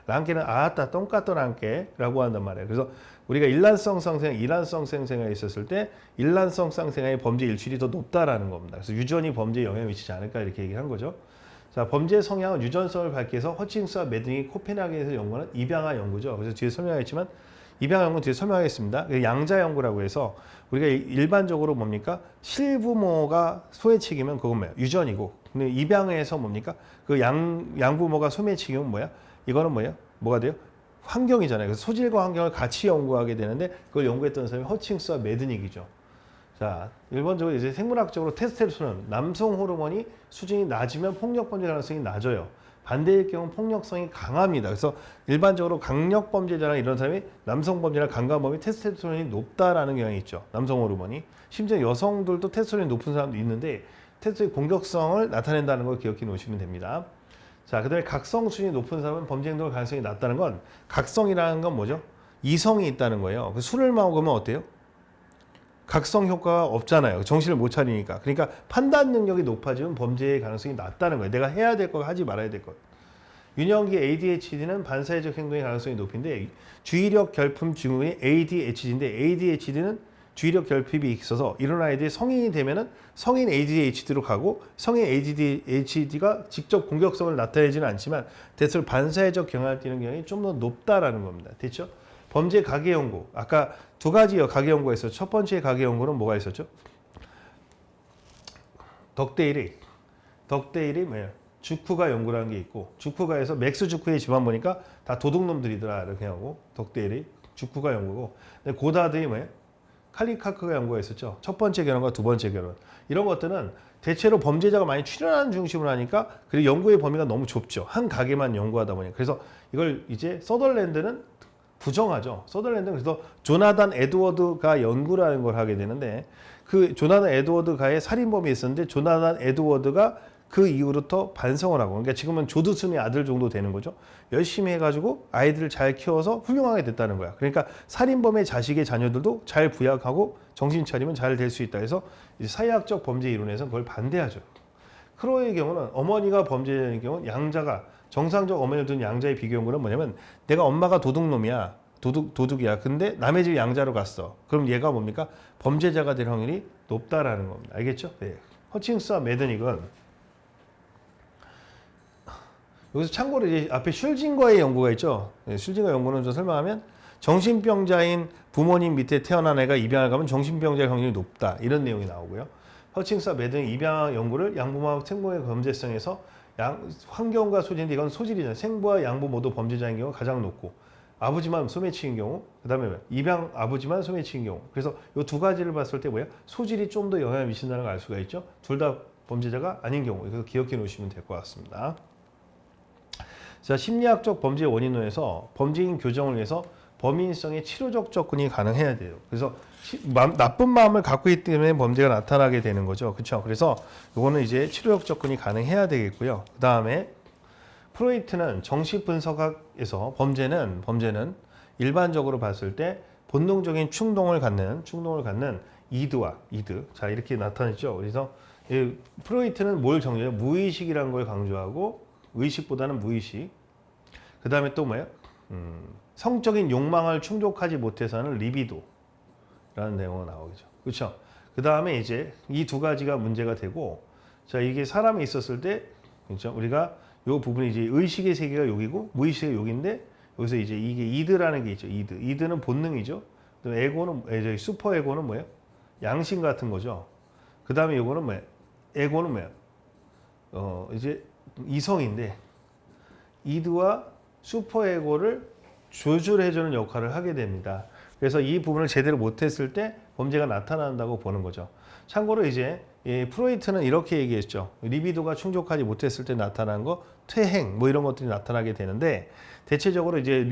랑케는 아따 똥까또 랑케라고 한단 말이에요. 그래서 우리가 일란성 쌍생아, 이란성 쌍생아에 있었을 때 일란성 쌍생아의 범죄 일출이 더 높다라는 겁니다. 그래서 유전이 범죄에 영향을 미치지 않을까 이렇게 얘기를 한 거죠. 자, 범죄 성향은 유전성을 밝혀서 허칭스와 매등이 코펜하겐에서 연구하는 입양아 연구죠. 그래서 뒤에 설명하겠지만 입양 연구 뒤에 설명하겠습니다. 양자 연구라고 해서 우리가 일반적으로 뭡니까? 실부모가 소매치기면 그건 뭐야? 유전이고. 근데 입양에서 뭡니까? 그 양부모가 소매치기면 뭐야? 이거는 뭐야? 뭐가 돼요? 환경이잖아요. 그래서 소질과 환경을 같이 연구하게 되는데 그걸 연구했던 사람이 허칭스와 매드닉이죠. 자, 일반적으로 이제 생물학적으로 테스토스테론, 남성 호르몬이 수준이 낮으면 폭력 범죄 가능성이 낮아요. 반대일 경우 폭력성이 강합니다. 그래서 일반적으로 강력 범죄자나 이런 사람이 남성 범죄나 강간범이 테스토스테론이 높다라는 경향이 있죠. 남성 호르몬이. 심지어 여성들도 테스토스테론이 높은 사람도 있는데 테스토스테론의 공격성을 나타낸다는 걸 기억해 놓으시면 됩니다. 자, 그다음에 각성 수준이 높은 사람은 범죄 행동의 가능성이 낮다는 건 각성이라는 건 뭐죠? 이성이 있다는 거예요. 술을 먹으면 어때요? 각성 효과가 없잖아요. 정신을 못 차리니까. 그러니까 판단 능력이 높아지면 범죄의 가능성이 낮다는 거예요. 내가 해야 될 거 하지 말아야 될 것. 유년기 ADHD는 반사회적 행동의 가능성이 높은데 주의력 결핍 증후군이 ADHD인데 ADHD는 주의력 결핍이 있어서 이런 아이들이 성인이 되면은 성인 ADHD로 가고 성인 ADHD가 직접 공격성을 나타내지는 않지만 대체로 반사회적 경향을 띠는 경향이 좀 더 높다라는 겁니다. 됐죠? 범죄 가계 연구. 아까 두 가지 가계 연구가 있었죠. 첫 번째 가계 연구는 뭐가 있었죠? 덕데일이 뭐예요? 주크가 연구라는 게 있고 주크가에서 맥스 주크의 집안 보니까 다 도둑놈들이더라 이렇게 하고 덕데일이 주크가 연구고 근데 고다드이 뭐예요? 칼리카크가 연구가 있었죠. 첫 번째 결혼과 두 번째 결혼. 이런 것들은 대체로 범죄자가 많이 출연하는 중심으로 하니까 그리고 연구의 범위가 너무 좁죠. 한 가게만 연구하다 보니까. 그래서 이걸 이제 서덜랜드는 부정하죠. 서덜랜드는 그래서 조나단 에드워드가 연구라는 걸 하게 되는데 그 조나단 에드워드가의 살인범이 있었는데 조나단 에드워드가 그 이후부터 반성을 하고 그러니까 지금은 조드슨의 아들 정도 되는 거죠. 열심히 해가지고 아이들을 잘 키워서 훌륭하게 됐다는 거야. 그러니까 살인범의 자식의 자녀들도 잘 부양하고 정신 차리면 잘 될 수 있다 해서 사회학적 범죄 이론에서는 그걸 반대하죠. 크로의 경우는 어머니가 범죄자인 경우는 양자가 정상적 어머니를 둔 양자의 비교 연구는 뭐냐면 내가 엄마가 도둑놈이야. 도둑이야. 근데 남의 집 양자로 갔어. 그럼 얘가 뭡니까? 범죄자가 될 확률이 높다라는 겁니다. 알겠죠? 네. 허칭스와 매드닉은 여기서 참고로 이제 앞에 슐징거의 연구가 있죠. 네, 슐징거 연구는 좀 설명하면 정신병자인 부모님 밑에 태어난 애가 입양을 가면 정신병자의 확률이 높다. 이런 내용이 나오고요. 허칭스와 매드닉 입양 연구를 양부모와 생부모의 범죄성에서 환경과 소질인데 이건 소질이잖아요. 생부와 양부 모두 범죄자인 경우가 가장 높고 아버지만 소매치인 경우 그다음에 입양 아버지만 소매치인 경우 그래서 이 두 가지를 봤을 때 뭐야? 소질이 좀 더 영향을 미친다는 걸 알 수가 있죠. 둘 다 범죄자가 아닌 경우 이거 기억해 놓으시면 될 것 같습니다. 자, 심리학적 범죄 원인론에서 범죄인 교정을 위해서 범인성의 치료적 접근이 가능해야 돼요. 그래서 나쁜 마음을 갖고 있기 때문에 범죄가 나타나게 되는 거죠. 그렇죠? 그래서 이거는 이제 치료적 접근이 가능해야 되겠고요. 그 다음에 프로이트는 정신 분석학에서 범죄는 일반적으로 봤을 때 본능적인 충동을 갖는 이드. 자, 이렇게 나타냈죠. 그래서 프로이트는 뭘 정리해요? 무의식이라는 걸 강조하고 의식보다는 무의식. 그 다음에 또 뭐예요? 성적인 욕망을 충족하지 못해서는 리비도라는 내용이 나오죠. 그렇죠? 그 다음에 이제 이 두 가지가 문제가 되고, 자, 이게 사람이 있었을 때, 그렇죠? 우리가 이 부분이 이제 의식의 세계가 여기고 무의식의 여기인데 여기서 이제 이게 이드라는 게 있죠. 이드는 본능이죠. 에고는 슈퍼 에고는 뭐예요? 양심 같은 거죠. 그 다음에 이거는 뭐예요? 에고는 뭐예요? 이제 이성인데 이드와 슈퍼에고를 조절해주는 역할을 하게 됩니다. 그래서 이 부분을 제대로 못했을 때 범죄가 나타난다고 보는 거죠. 참고로 이제 프로이트는 이렇게 얘기했죠. 리비도가 충족하지 못했을 때 나타난 거, 퇴행 뭐 이런 것들이 나타나게 되는데 대체적으로 이제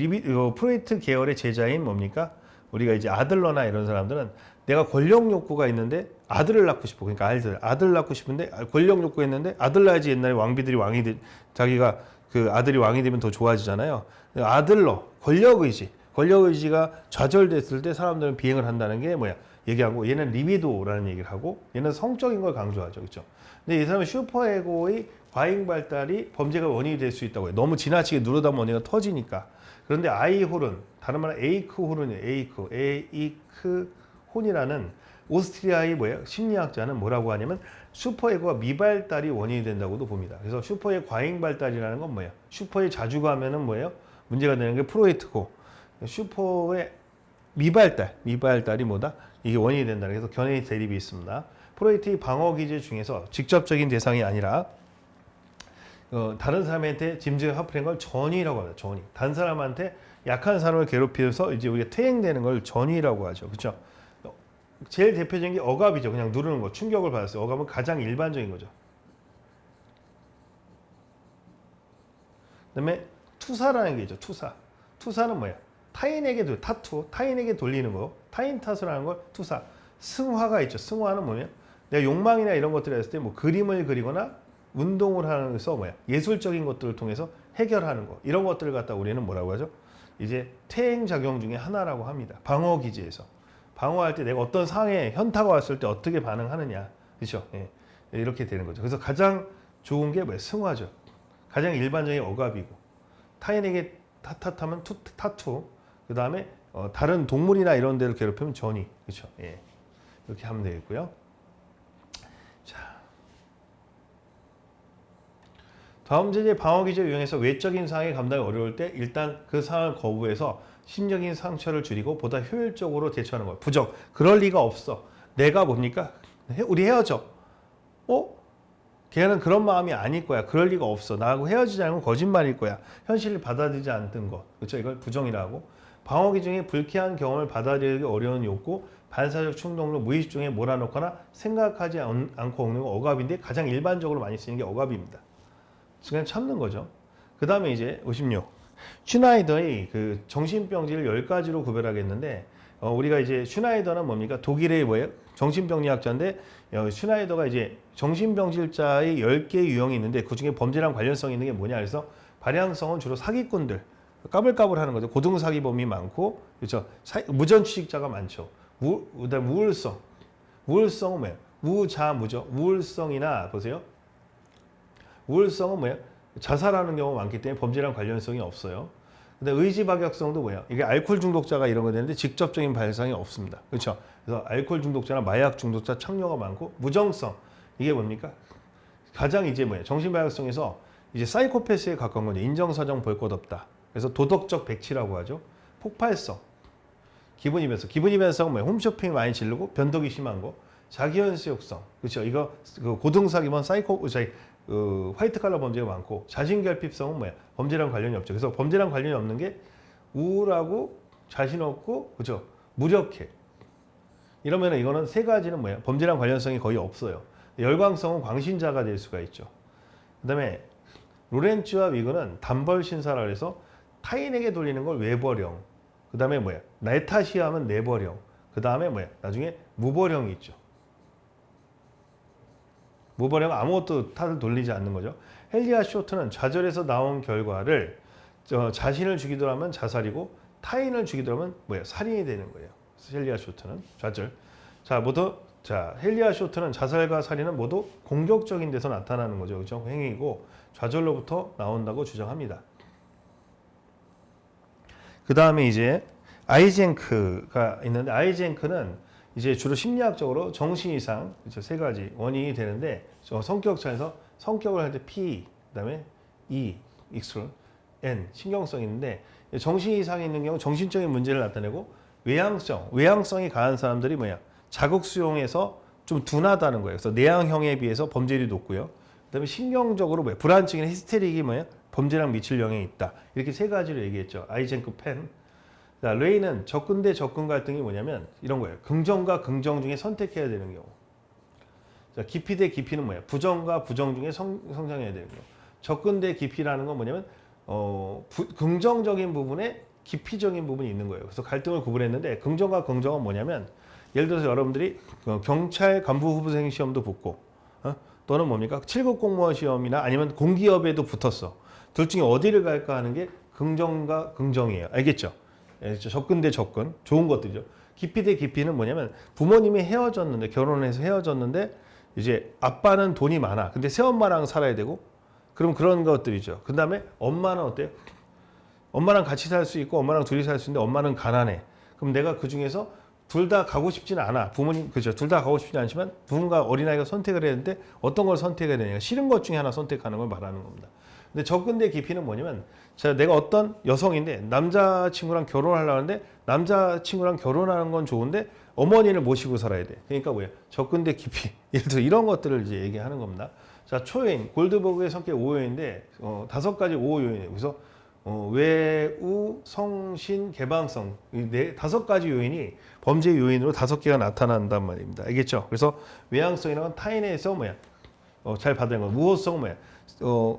프로이트 계열의 제자인 뭡니까? 우리가 이제 아들러나 이런 사람들은 내가 권력 욕구가 있는데 아들을 낳고 싶어. 그러니까 아들 낳고 싶은데 권력 욕구가 있는데 아들 낳아야지 옛날에 왕비들이 자기가 그 아들이 왕이 되면 더 좋아지잖아요. 아들러 권력 의지가 좌절됐을 때 사람들은 비행을 한다는 게 뭐야? 얘기하고 얘는 리비도라는 얘기를 하고 얘는 성적인 걸 강조하죠. 그렇죠? 근데 이 사람은 슈퍼에고의 과잉 발달이 범죄가 원인이 될 수 있다고 해요. 너무 지나치게 누르다 보면 얘가 터지니까. 그런데 아이홀은 다른 말로 에이크 혼이라는 오스트리아의 뭐예요? 심리학자는 뭐라고 하냐면 슈퍼에고가 미발달이 원인이 된다고도 봅니다. 그래서 슈퍼의 과잉 발달이라는 건 뭐예요? 슈퍼에 자주 가면은 뭐예요? 문제가 되는 게 프로이트고 슈퍼의 미발달이 뭐다? 이게 원인이 된다. 그래서 견해 대립이 있습니다. 프로이트의 방어 기제 중에서 직접적인 대상이 아니라 다른 사람한테 짐승을 화풀이한 걸 전의라고 합니다. 전의. 다른 사람한테 약한 사람을 괴롭히면서 이제 우리가 퇴행되는 걸 전의라고 하죠. 그렇죠? 제일 대표적인 게 억압이죠. 그냥 누르는 거, 충격을 받았어요. 억압은 가장 일반적인 거죠. 그다음에 투사라는 게 있죠. 투사는 뭐야? 타인에게 돌리는 거. 타인 탓을 하는 걸 투사. 승화가 있죠. 승화는 뭐냐? 내가 욕망이나 이런 것들을 했을 때 뭐 그림을 그리거나 운동을 하면서 뭐야? 예술적인 것들을 통해서 해결하는 거. 이런 것들을 갖다 우리는 뭐라고 하죠? 이제 퇴행 작용 중에 하나라고 합니다. 방어 기제에서. 방어할 때 내가 어떤 상황에 현타가 왔을 때 어떻게 반응하느냐. 그렇죠? 예. 이렇게 되는 거죠. 그래서 가장 좋은 게 뭐예요? 승화죠. 가장 일반적인 억압이고. 타인에게 탓하면 타투. 그다음에 다른 동물이나 이런 데를 괴롭히면 전이. 그렇죠? 예. 이렇게 하면 되겠고요. 자. 다음 제재 방어 기제 유형에서 외적인 상황이 감당이 어려울 때 일단 그 상황을 거부해서 심적인 상처를 줄이고 보다 효율적으로 대처하는 거예요. 부정. 그럴 리가 없어. 내가 뭡니까? 우리 헤어져. 걔는 그런 마음이 아닐 거야. 그럴 리가 없어. 나하고 헤어지지 않으면 거짓말일 거야. 현실을 받아들이지 않던 것. 그렇죠? 이걸 부정이라고. 방어 기중에 불쾌한 경험을 받아들이기 어려운 욕구, 반사적 충동으로 무의식 중에 몰아넣거나 생각하지 않고 먹는 거 억압인데 가장 일반적으로 많이 쓰이는 게 억압입니다. 그냥 참는 거죠. 그 다음에 이제 56. 슈나이더의 그 정신병지를 10가지로 구별하겠는데, 우리가 이제 슈나이더는 뭡니까? 독일의 뭐예요? 정신병리학자인데, 슈나이더가 이제 정신병질자의 10개의 유형이 있는데, 그 중에 범죄랑 관련성이 있는 게 뭐냐? 그래서 발향성은 주로 사기꾼들, 까불까불 하는 거죠. 고등사기범이 많고, 그렇죠? 무전취직자가 많죠. 그다음 우울성. 우울성은 뭐예요? 우자무죠. 우울성이나, 보세요. 우울성은 뭐예요? 자살하는 경우가 많기 때문에 범죄랑 관련성이 없어요. 근데 의지박약성도 뭐야? 이게 알코올 중독자가 이런 거 되는데 직접적인 발상이 없습니다. 그렇죠? 그래서 알코올 중독자나 마약 중독자 창녀가 많고 무정성 이게 뭡니까? 가장 이제 뭐야? 정신박약성에서 이제 사이코패스에 가까운 거죠. 인정사정 볼 것 없다. 그래서 도덕적 백치라고 하죠. 폭발성, 기분이변성은 뭐야? 홈쇼핑 많이 지르고 변덕이 심한 거, 자기현수욕성, 그렇죠? 이거 그 고등사기범 화이트 칼라 범죄가 많고 자신결핍성은 뭐야? 범죄랑 관련이 없죠. 그래서 범죄랑 관련이 없는 게 우울하고 자신 없고 그죠? 무력해. 이러면 이거는 세 가지는 뭐야? 범죄랑 관련성이 거의 없어요. 열광성은 광신자가 될 수가 있죠. 그다음에 로렌츠와 위그는 단벌신사라 해서 타인에게 돌리는 걸 외벌형. 그다음에 뭐야? 내 탓이 하면 내벌형. 그다음에 뭐야? 나중에 무벌형이 있죠. 무벌형은 아무것도 탓을 돌리지 않는 거죠. 헨리아 쇼트는 좌절에서 나온 결과를 자신을 죽이더라 하면 자살이고 타인을 죽이더라 하면 뭐예요? 살인이 되는 거예요. 헨리아 쇼트는 좌절. 헨리아 쇼트는 자살과 살인은 모두 공격적인 데서 나타나는 거죠. 그죠? 행위고 좌절로부터 나온다고 주장합니다. 그 다음에 이제 아이젠크가 있는데 아이젠크는 이제 주로 심리학적으로 정신 이상 세 가지 원인이 되는데 성격 차에서 성격을 할 때 P 그다음에 E, 익스트론, N 신경성이 있는데 정신 이상이 있는 경우 정신적인 문제를 나타내고 외향성이 강한 사람들이 뭐야 자극 수용에서 좀 둔하다는 거예요. 그래서 내향형에 비해서 범죄율이 높고요. 그다음에 신경적으로 뭐야 불안증이나 히스테릭이 뭐야 범죄랑 미칠 영향이 있다. 이렇게 세 가지로 얘기했죠. 아이젠크 펜. 자, 레이는 접근 대 접근 갈등이 뭐냐면 이런 거예요. 긍정과 긍정 중에 선택해야 되는 경우. 자, 깊이 대 깊이는 뭐예요? 부정과 부정 중에 성장해야 되는 경우. 접근 대 깊이라는 건 뭐냐면 긍정적인 부분에 깊이적인 부분이 있는 거예요. 그래서 갈등을 구분했는데 긍정과 긍정은 뭐냐면 예를 들어서 여러분들이 경찰 간부 후보생 시험도 붙고 또는 뭡니까? 7급 공무원 시험이나 아니면 공기업에도 붙었어. 둘 중에 어디를 갈까 하는 게 긍정과 긍정이에요. 알겠죠? 접근 대 접근 좋은 것들이죠. 깊이 대 깊이는 뭐냐면 부모님이 헤어졌는데 결혼해서 헤어졌는데 이제 아빠는 돈이 많아. 근데 새엄마랑 살아야 되고 그럼 그런 것들이죠. 그 다음에 엄마는 어때요? 엄마랑 같이 살 수 있고 엄마랑 둘이 살 수 있는데 엄마는 가난해. 그럼 내가 그 중에서 둘 다 가고 싶지는 않아. 부모님 그죠? 둘 다 가고 싶지 않지만 누군가 어린아이가 선택을 해야 되는데 어떤 걸 선택해야 되냐? 싫은 것 중에 하나 선택하는 걸 말하는 겁니다. 근데 접근대 깊이는 뭐냐면 자, 내가 어떤 여성인데 남자친구랑 결혼하려고 하는데 남자친구랑 결혼하는 건 좋은데 어머니를 모시고 살아야 돼. 그러니까 뭐야? 접근대 깊이. 예를 들어 이런 것들을 이제 얘기하는 겁니다. 자, 초요인. 골드버그의 성격 5요인데 5가지 5 요인이에요. 그래서 외우, 성신, 개방성 이 5가지 요인이 범죄 요인으로 5개가 나타난단 말입니다. 알겠죠? 그래서 외향성이라는 건 타인에서 뭐야? 잘 받아들이는 거. 우호성은 뭐야?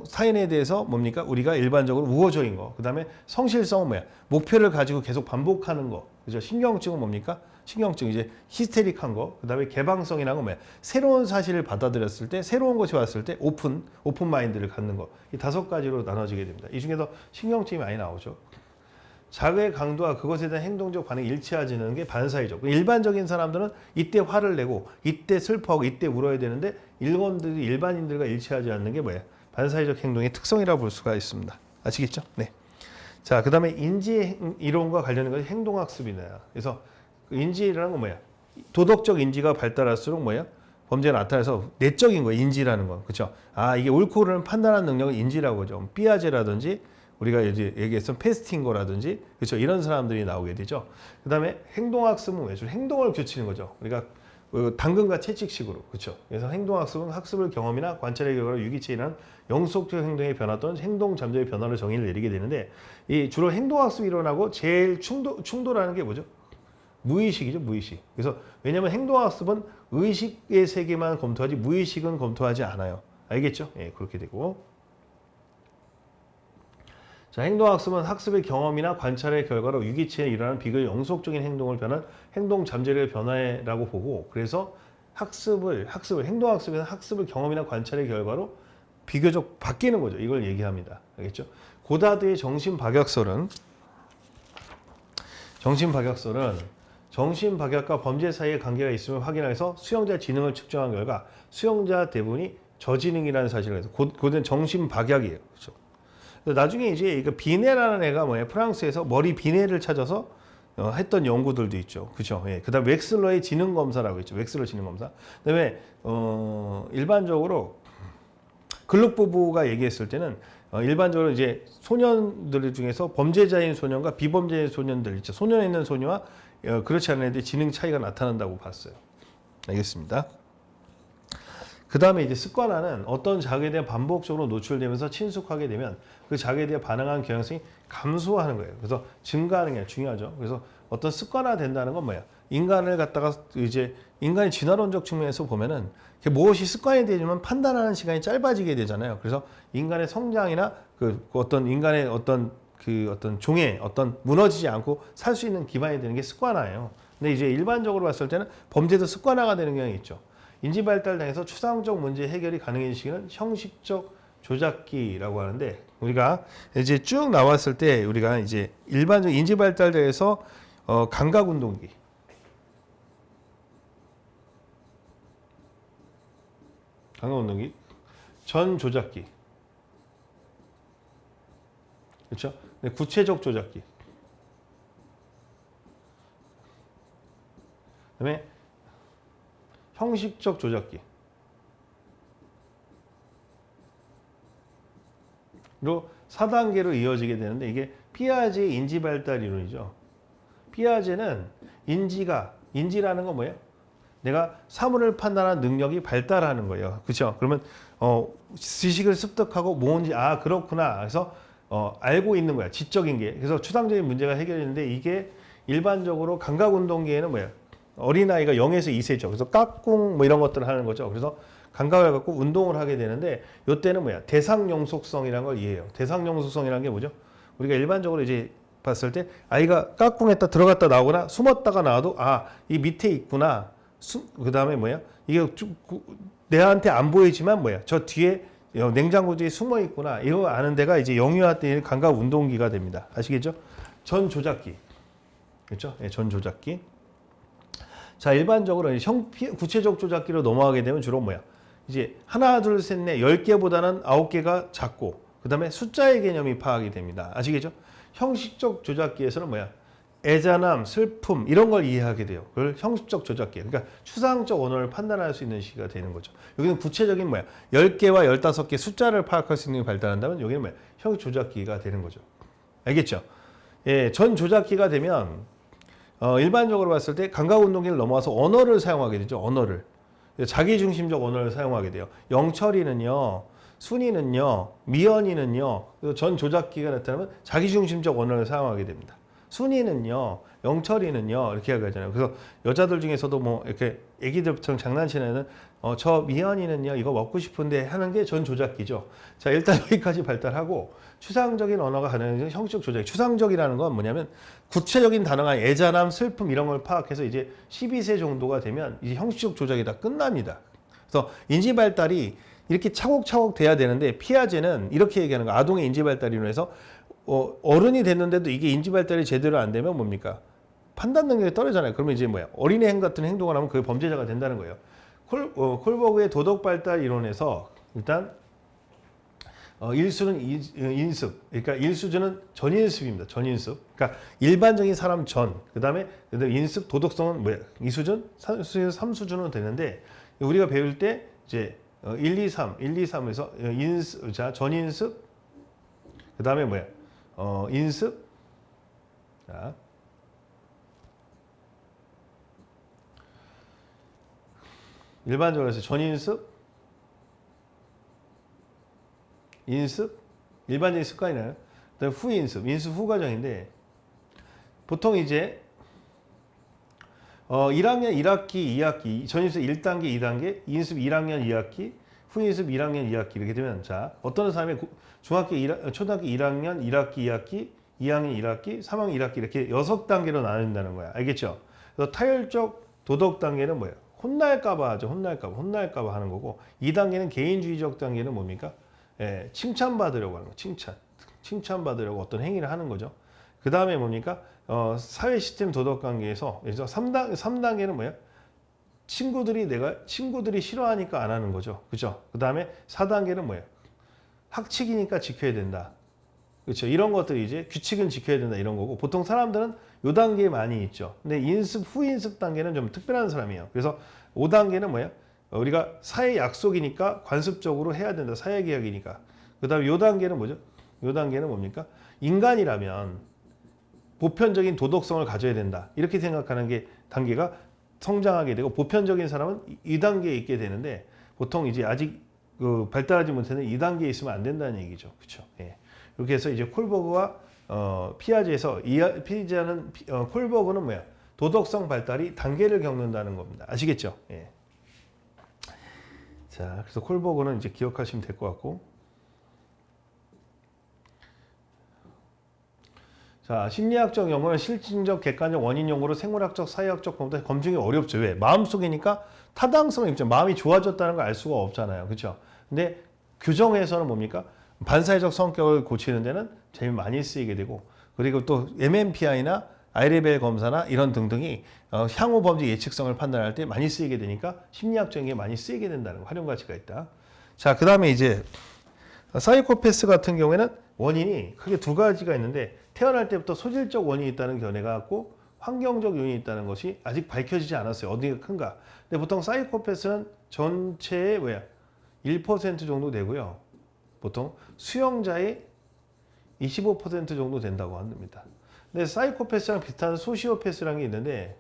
사인에 대해서 뭡니까? 우리가 일반적으로 우호적인 거. 그 다음에 성실성은 뭐야? 목표를 가지고 계속 반복하는 거. 그죠? 신경증은 뭡니까? 신경증 이제 히스테릭한 거. 그 다음에 개방성이라는 건 뭐야? 새로운 사실을 받아들였을 때, 새로운 것이 왔을 때 오픈 마인드를 갖는 거. 이 5가지로 나눠지게 됩니다. 이 중에서 신경증이 많이 나오죠. 자극의 강도와 그것에 대한 행동적 반응이 일치하지 않는 게 반사회적. 일반적인 사람들은 이때 화를 내고 이때 슬퍼하고 이때 울어야 되는데 일반인들과 일치하지 않는 게 뭐예요? 반사회적 행동의 특성이라고 볼 수가 있습니다. 아시겠죠? 네. 자, 그 다음에 인지 이론과 관련된 것이 행동학습이네요. 그래서 인지라는 건 뭐야? 도덕적 인지가 발달할수록 뭐야? 범죄가 나타나서 내적인 거예요. 인지라는 건. 그렇죠? 아, 이게 옳고 그름을 판단하는 능력을 인지라고 하죠. 삐아제라든지 우리가 이제 얘기했던 페스팅거라든지 그렇죠? 이런 사람들이 나오게 되죠. 그 다음에 행동학습은 왜? 행동을 규치는 거죠. 우리가 당근과 채찍식으로 그렇죠. 그래서 행동학습은 학습을 경험이나 관찰의 결과로 유기체이라는 영속적 행동의 변화 또는 행동 잠재의 변화를 정의를 내리게 되는데 이 주로 행동학습이 일어나고 제일 충돌하는 게 뭐죠? 무의식이죠, 무의식. 그래서 왜냐하면 행동학습은 의식의 세계만 검토하지 무의식은 검토하지 않아요. 알겠죠? 예, 그렇게 되고. 자, 행동학습은 학습의 경험이나 관찰의 결과로 유기체에 일어나는 비교적 영속적인 행동을 변한 행동 잠재력의 변화라고 보고 그래서 행동학습에는 학습을 경험이나 관찰의 결과로 비교적 바뀌는 거죠. 이걸 얘기합니다. 알겠죠? 고다드의 정신박약설은 정신박약과 범죄 사이의 관계가 있음을 확인해서 수용자 지능을 측정한 결과 수용자 대부분이 저지능이라는 사실을 해서 고된 정신박약이에요. 그렇죠? 나중에 이제 비네라는 애가 뭐예요? 프랑스에서 머리 비네를 찾아서 했던 연구들도 있죠. 그죠? 예. 그 다음 웩슬러의 지능 검사라고 있죠. 웩슬러 지능 검사. 그 다음에, 일반적으로 글룩 부부가 얘기했을 때는 일반적으로 이제 소년들 중에서 범죄자인 소년과 비범죄인 소년들 있죠. 소년에 있는 소녀와 그렇지 않은 애들이 지능 차이가 나타난다고 봤어요. 알겠습니다. 그 다음에 이제 습관화는 어떤 자극에 대해 반복적으로 노출되면서 친숙하게 되면 그 자극에 대해 반응하는 경향성이 감소하는 거예요. 그래서 증가하는 게 중요하죠. 그래서 어떤 습관화 된다는 건 뭐야? 인간을 갖다가 이제 인간의 진화론적 측면에서 보면은 무엇이 습관이 되지만 판단하는 시간이 짧아지게 되잖아요. 그래서 인간의 성장이나 그 어떤 인간의 어떤 종의 어떤 무너지지 않고 살 수 있는 기반이 되는 게 습관화예요. 근데 이제 일반적으로 봤을 때는 범죄도 습관화가 되는 경향이 있죠. 인지 발달당해서 추상적 문제 해결이 가능해진 시기는 형식적 조작기라고 하는데 우리가 이제 쭉 나왔을 때 우리가 이제 일반적 인지 발달에서 감각 운동기 전 조작기 그렇죠? 구체적 조작기 그다음에 형식적 조작기 로 4단계로 이어지게 되는데 이게 피아제의 인지 발달 이론이죠. 피아제는 인지라는 건 뭐예요? 내가 사물을 판단하는 능력이 발달하는 거예요. 그렇죠? 그러면 지식을 습득하고 뭔지 그렇구나. 그래서 알고 있는 거야. 지적인 게. 그래서 추상적인 문제가 해결되는데 이게 일반적으로 감각운동계에는 뭐예요? 어린아이가 0에서 2세죠. 그래서 깍꿍 뭐 이런 것들을 하는 거죠. 그래서 감각을 갖고 운동을 하게 되는데 이때는 뭐야? 대상 영속성이라는 걸 이해해요. 대상 영속성이라는 게 뭐죠? 우리가 일반적으로 이제 봤을 때 아이가 깍꿍했다 들어갔다 나오거나 숨었다가 나와도 이 밑에 있구나. 그 다음에 뭐야? 이게 내한테 안 보이지만 뭐야? 저 뒤에 냉장고 뒤에 숨어 있구나. 이거 아는 데가 이제 영유아 때의 감각 운동기가 됩니다. 아시겠죠? 전 조작기. 그렇죠? 네, 전 조작기. 자, 일반적으로 구체적 조작기로 넘어가게 되면 주로 뭐야? 이제 하나, 둘, 셋, 넷, 10개보다는 9개가 작고 그 다음에 숫자의 개념이 파악이 됩니다. 아시겠죠? 형식적 조작기에서는 뭐야? 애잔함, 슬픔 이런 걸 이해하게 돼요. 그걸 형식적 조작기. 그러니까 추상적 언어를 판단할 수 있는 시기가 되는 거죠. 여기는 구체적인 뭐야? 10개와 15개 숫자를 파악할 수 있는 게 발달한다면 여기는 뭐야? 형식 조작기가 되는 거죠. 알겠죠? 예, 전 조작기가 되면 일반적으로 봤을 때 감각 운동기를 넘어와서 언어를 사용하게 되죠. 언어를. 자기중심적 언어를 사용하게 돼요. 영철이는요. 순이는요. 미연이는요. 전 조작기가 나타나면 자기중심적 언어를 사용하게 됩니다. 순이는요, 영철이는요, 이렇게 하잖아요. 그래서 여자들 중에서도 뭐 이렇게 애기들처럼 장난치는 애는 저 미연이는요, 이거 먹고 싶은데 하는 게 전 조작기죠. 자, 일단 여기까지 발달하고 추상적인 언어가 가능한 형식 조작기. 추상적이라는 건 뭐냐면 구체적인 단어가 애잔함, 슬픔 이런 걸 파악해서 이제 12세 정도가 되면 이제 형식적 조작이 다 끝납니다. 그래서 인지 발달이 이렇게 차곡차곡 돼야 되는데 피아제는 이렇게 얘기하는 거예요. 아동의 인지 발달이로 해서 어른이 됐는데도 이게 인지 발달이 제대로 안 되면 뭡니까? 판단 능력이 떨어지잖아요. 그러면 이제 뭐야? 어린애 행 같은 행동을 하면 그게 범죄자가 된다는 거예요. 콜버그의 도덕 발달 이론에서 일단 일수는 인습, 그러니까 일수준은 전인습입니다. 전인습. 그러니까 일반적인 사람 전, 그다음에 인습, 도덕성은 뭐야? 2수준, 3수준은 되는데 우리가 배울 때 이제 1, 2, 3, 1, 2, 3에서 인습, 자 전인습, 그다음에 뭐야? 인습. 자. 일반적으로 해서 전인습, 인습, 일반적인 습관이나요? 그다음에 후인습, 인습 후 과정인데 보통 이제 1학년 1학기, 2학기, 전인습 1단계, 2단계, 인습 1학년 2학기, 후인습 1학년 2학기 이렇게 되면 자 어떤 사람이 초등학교 1학년 1학기 2학기 2학년 1학기 3학년 1학기 이렇게 6단계로 나눈다는 거야. 알겠죠? 그래서 타율적 도덕 단계는 뭐예요? 혼날까봐 하죠. 혼날까봐 하는 거고 2단계는 개인주의적 단계는 뭡니까? 예, 칭찬받으려고 하는 거. 칭찬받으려고 어떤 행위를 하는 거죠. 그 다음에 뭡니까? 사회 시스템 도덕 관계에서 3단계는 뭐예요? 친구들이 싫어하니까 안 하는 거죠. 그죠? 그 다음에 4단계는 뭐예요? 학칙이니까 지켜야 된다. 그렇죠? 이런 것들이 이제 규칙은 지켜야 된다 이런 거고 보통 사람들은 요 단계에 많이 있죠. 근데 후인습 단계는 좀 특별한 사람이에요. 그래서 5단계는 뭐예요? 우리가 사회 약속이니까 관습적으로 해야 된다. 사회 계약이니까. 그 다음에 요 단계는 뭐죠? 요 단계는 뭡니까? 인간이라면 보편적인 도덕성을 가져야 된다. 이렇게 생각하는 게 단계가 성장하게 되고 보편적인 사람은 2단계에 있게 되는데 보통 이제 아직 발달하지 못해는 2단계에 있으면 안 된다는 얘기죠. 그렇죠? 예. 이렇게 해서 이제 콜버그와 피아제에서 콜버그는 뭐야? 도덕성 발달이 단계를 겪는다는 겁니다. 아시겠죠? 예. 자, 그래서 콜버그는 이제 기억하시면 될 것 같고. 자, 심리학적 용어는 실증적, 객관적, 원인 용어로 생물학적, 사회학적 검사 검증이 어렵죠. 왜? 마음속이니까 타당성이 있죠. 마음이 좋아졌다는 걸 알 수가 없잖아요. 그렇죠? 근데 규정에서는 뭡니까? 반사회적 성격을 고치는 데는 제일 많이 쓰이게 되고 그리고 또 MMPI나 아이레벨 검사나 이런 등등이 향후 범죄 예측성을 판단할 때 많이 쓰이게 되니까 심리학적인 게 많이 쓰이게 된다는 거, 활용 가치가 있다. 자, 그 다음에 이제 사이코패스 같은 경우에는 원인이 크게 두 가지가 있는데 태어날 때부터 소질적 원인이 있다는 견해가 있고 환경적 요인이 있다는 것이 아직 밝혀지지 않았어요. 어디가 큰가? 근데 보통 사이코패스는 전체의 1% 정도 되고요. 보통 수용자의 25% 정도 된다고 합니다. 근데 사이코패스랑 비슷한 소시오패스라는 게 있는데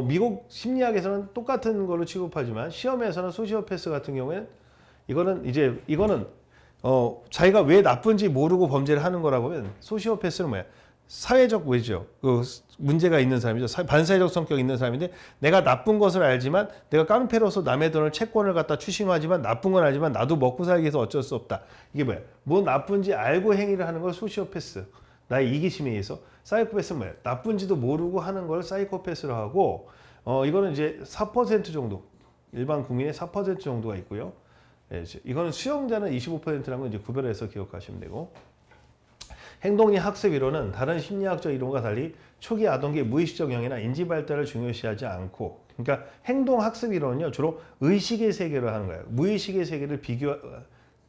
미국 심리학에서는 똑같은 걸로 취급하지만 시험에서는 소시오패스 같은 경우에는 이거는 자기가 왜 나쁜지 모르고 범죄를 하는 거라고 하면 소시오패스는 뭐야? 사회적 외죠. 문제가 있는 사람이죠. 반사회적 성격이 있는 사람인데 내가 나쁜 것을 알지만 내가 깡패로서 남의 돈을 채권을 갖다 추심하지만 나쁜 건 알지만 나도 먹고 살기 위해서 어쩔 수 없다. 이게 뭐야? 뭐 나쁜지 알고 행위를 하는 걸 소시오패스. 나의 이기심에 의해서. 사이코패스는 뭐야? 나쁜지도 모르고 하는 걸 사이코패스로 하고 이거는 이제 4% 정도. 일반 국민의 4% 정도가 있고요. 예, 이거는 수용자는 25%라는 걸 이제 구별해서 기억하시면 되고. 행동력 학습 이론은 다른 심리학적 이론과 달리 초기 아동기의 무의식적 영역이나 인지 발달을 중요시하지 않고, 그러니까 행동 학습 이론은요 주로 의식의 세계로 하는 거예요. 무의식의 세계를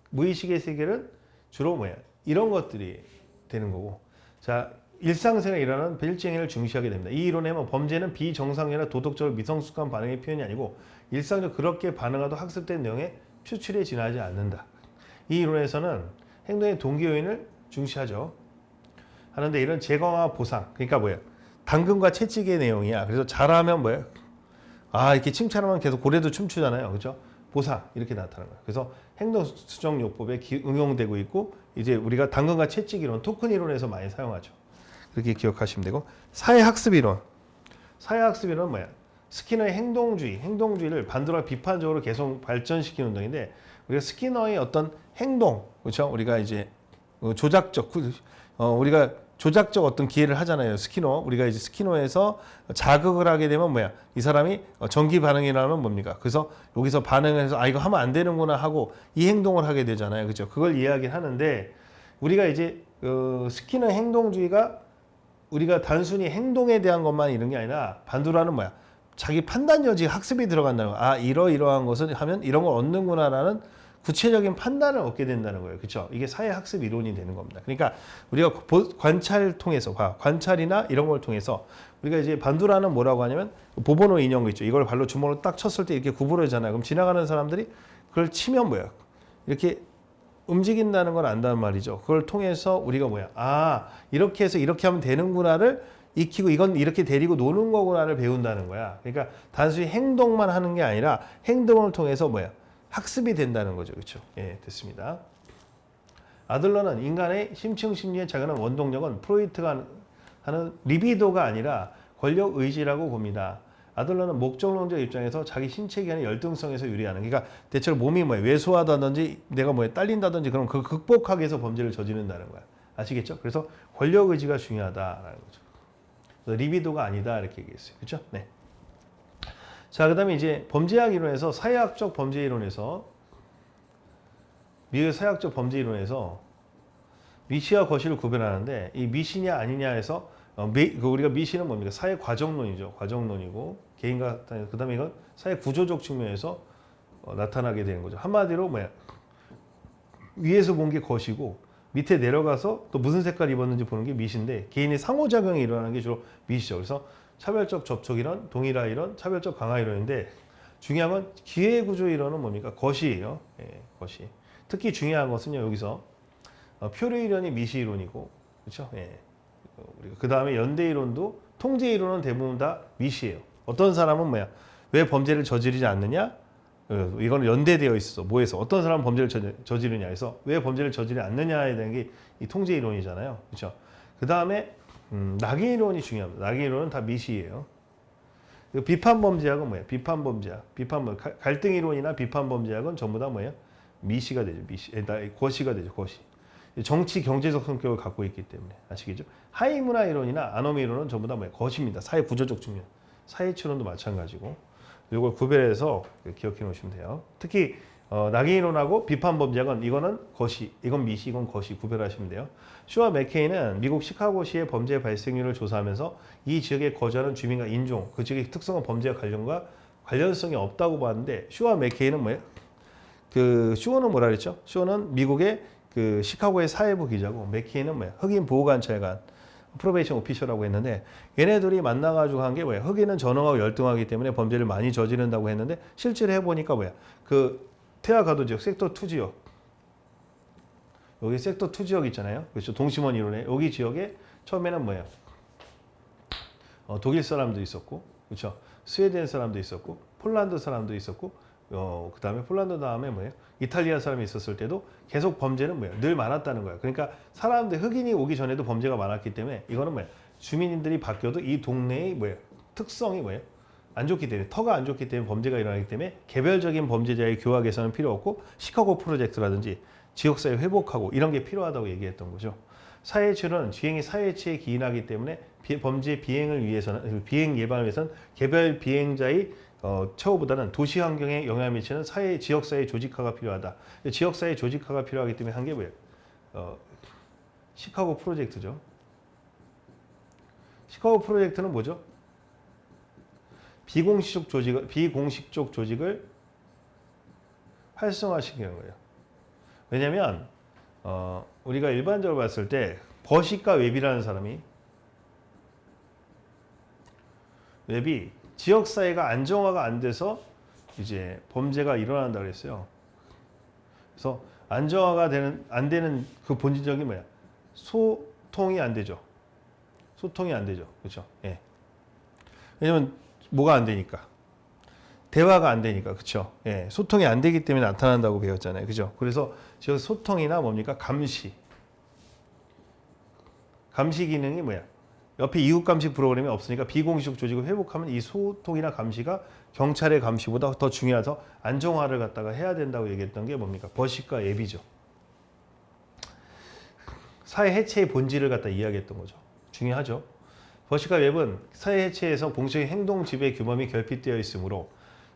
무의식의 세계를 주로 이런 것들이 되는 거고, 자 일상생활에 일어나는 빌증을 중시하게 됩니다. 이 이론에 뭐 범죄는 비정상이나 도덕적으로 미성숙한 반응의 표현이 아니고 일상적으로 그렇게 반응하도 학습된 내용에 추출에 지나지 않는다. 이 이론에서는 행동의 동기 요인을 중시하죠. 하는데 이런 제거와 보상, 그러니까 뭐야? 당근과 채찍의 내용이야. 그래서 잘하면 뭐야? 아, 이렇게 칭찬하면 계속 고래도 춤추잖아요. 그렇죠? 보상 이렇게 나타나는 거예요. 그래서 행동 수정 요법에 응용되고 있고 이제 우리가 당근과 채찍 이론, 토큰 이론에서 많이 사용하죠. 그렇게 기억하시면 되고 사회학습 이론. 사회학습 이론은 뭐야? 스키너의 행동주의를 반대로 비판적으로 계속 발전시키는 운동인데 우리가 스키너의 어떤 행동, 그렇죠? 우리가 이제 우리가 조작적 어떤 기회를 하잖아요. 우리가 이제 스키너에서 자극을 하게 되면 뭐야? 이 사람이 전기 반응이라면 뭡니까? 그래서 여기서 반응을 해서 아, 이거 하면 안 되는구나 하고 이 행동을 하게 되잖아요. 그렇죠? 그걸 이야기를 하는데 우리가 이제 스키너 행동주의가 우리가 단순히 행동에 대한 것만 이런 게 아니라 반대로 하는 뭐야? 자기 판단 여지 학습이 들어간다는 거야. 아, 이러이러한 것을 하면 이런 걸 얻는구나라는 구체적인 판단을 얻게 된다는 거예요. 그렇죠? 이게 사회학습 이론이 되는 겁니다. 그러니까 우리가 관찰 통해서 관찰이나 이런 걸 통해서 우리가 이제 반두라는 뭐라고 하냐면 보보노 인형 있죠. 이걸 발로 주먹으로 딱 쳤을 때 이렇게 구부러지잖아요. 그럼 지나가는 사람들이 그걸 치면 뭐야? 이렇게 움직인다는 걸 안다는 말이죠. 그걸 통해서 우리가 뭐야? 아, 이렇게 해서 이렇게 하면 되는구나를 익히고 이건 이렇게 데리고 노는 거구나를 배운다는 거야. 그러니까 단순히 행동만 하는 게 아니라 행동을 통해서 뭐야? 학습이 된다는 거죠. 그렇죠? 예, 됐습니다. 아들러는 인간의 심층 심리에 작용하는 원동력은 프로이트가 하는 리비도가 아니라 권력 의지라고 봅니다. 아들러는 목적론적 입장에서 자기 신체 기관의 열등성에서 유리하는, 그러니까 대체로 몸이 뭐야 왜소하다든지 내가 뭐에 딸린다든지 그럼 그걸 극복하기 위해서 범죄를 저지른다는 거야. 아시겠죠? 그래서 권력 의지가 중요하다라는 거죠. 그래서 리비도가 아니다 이렇게 얘기했어요. 그렇죠? 네. 자, 그다음에 이제 범죄학 이론에서 사회학적 범죄 이론에서 미국의 사회학적 범죄 이론에서 미시와 거시를 구별하는데 이 미시냐 아니냐에서 우리가 미시는 뭡니까? 사회 과정론이죠. 과정론이고 개인과 그다음에 이건 사회 구조적 측면에서 나타나게 되는 거죠. 한마디로 뭐야? 위에서 본 게 거시고 밑에 내려가서 또 무슨 색깔 입었는지 보는 게 미시인데 개인의 상호작용이 일어나는 게 주로 미시죠. 그래서 차별적 접촉 이론, 동일화 이론, 차별적 강화 이론인데 중요한 건 기회 구조 이론은 뭡니까? 거시예요. 예, 거시. 특히 중요한 것은요. 여기서 표류 이론이 미시 이론이고, 그렇죠? 예. 우리가 그 다음에 연대 이론도 통제 이론은 대부분 다 미시예요. 어떤 사람은 뭐야? 왜 범죄를 저지르지 않느냐? 이거는 연대되어 있어. 뭐에서 어떤 사람은 범죄를 저지르냐 해서 왜 범죄를 저지르지 않느냐에 대한 게 이 통제 이론이잖아요. 그렇죠? 그 다음에 낙인 이론이 중요합니다. 낙인 이론은 다 미시예요. 비판 범죄학은 뭐예요? 비판 범죄학, 갈등 이론이나 비판 범죄학은 전부 다 뭐예요? 미시가 되죠. 거시가 되죠. 거시. 정치 경제적 성격을 갖고 있기 때문에 아시겠죠? 하위 문화 이론이나 아노미 이론은 전부 다 뭐예요? 거시입니다. 사회 구조적 측면, 사회 추론도 마찬가지고 이걸 구별해서 기억해 놓으시면 돼요. 특히 낙인 이론하고 비판 범죄학은 이거는 거시, 이건 미시, 이건 거시 구별하시면 돼요. 슈와 맥케이는 미국 시카고시의 범죄 발생률을 조사하면서 이 지역에 거주하는 주민과 인종, 그 지역의 특성과 범죄와 관련성이 없다고 봤는데 슈와 맥케이는 뭐예요? 슈어는 뭐라 그랬죠? 슈어는 미국의 시카고의 사회부 기자고 맥케이는 뭐야? 흑인 보호관찰관, 프로베이션 오피셔라고 했는데 얘네들이 만나가지고 한 게 뭐야? 흑인은 전능하고 열등하기 때문에 범죄를 많이 저지른다고 했는데 실제로 해보니까 뭐야? 태아 가도 지역, 섹터 2 지역. 여기 섹터 2 지역 있잖아요. 그렇죠. 동심원 이론에 여기 지역에 처음에는 뭐예요? 독일 사람도 있었고, 그렇죠. 스웨덴 사람도 있었고, 폴란드 사람도 있었고, 그 다음에 폴란드 다음에 뭐예요? 이탈리아 사람이 있었을 때도 계속 범죄는 뭐예요? 늘 많았다는 거예요. 그러니까 흑인이 오기 전에도 범죄가 많았기 때문에 이거는 뭐예요? 주민들이 바뀌어도 이 동네의 뭐예요? 특성이 뭐예요? 안 좋기 때문에 터가 안 좋기 때문에 범죄가 일어나기 때문에 개별적인 범죄자의 교화 개선은 필요 없고 시카고 프로젝트라든지 지역사회 회복하고 이런 게 필요하다고 얘기했던 거죠. 사회치는 주행이 사회치에 기인하기 때문에 범죄 비행 예방을 위해서는 개별 비행자의 처우보다는 도시 환경에 영향을 미치는 지역사회 조직화가 필요하다. 지역사회 조직화가 필요하기 때문에 한 게 뭐예요? 시카고 프로젝트죠. 시카고 프로젝트는 뭐죠? 비공식적 조직을 활성화시키는 거예요. 왜냐하면 우리가 일반적으로 봤을 때 버시과 웹이라는 사람이 웹이 지역 사회가 안정화가 안 돼서 이제 범죄가 일어난다 그랬어요. 그래서 안정화가 안 되는 그 본질적인 뭐야? 소통이 안 되죠. 소통이 안 되죠. 그렇죠? 예. 왜냐면 뭐가 안 되니까. 대화가 안 되니까. 그렇죠? 예. 소통이 안 되기 때문에 나타난다고 배웠잖아요. 그죠? 그래서 저 소통이나 뭡니까? 감시. 감시 기능이 뭐야? 옆에 이웃 감시 프로그램이 없으니까 비공식 조직을 회복하면 이 소통이나 감시가 경찰의 감시보다 더 중요해서 안정화를 갖다가 해야 된다고 얘기했던 게 뭡니까? 버시과 앱이죠. 사회 해체의 본질을 갖다 이야기했던 거죠. 중요하죠. 버시과 웹은 사회 해체에서 공식의 행동 지배 규범이 결핍되어 있으므로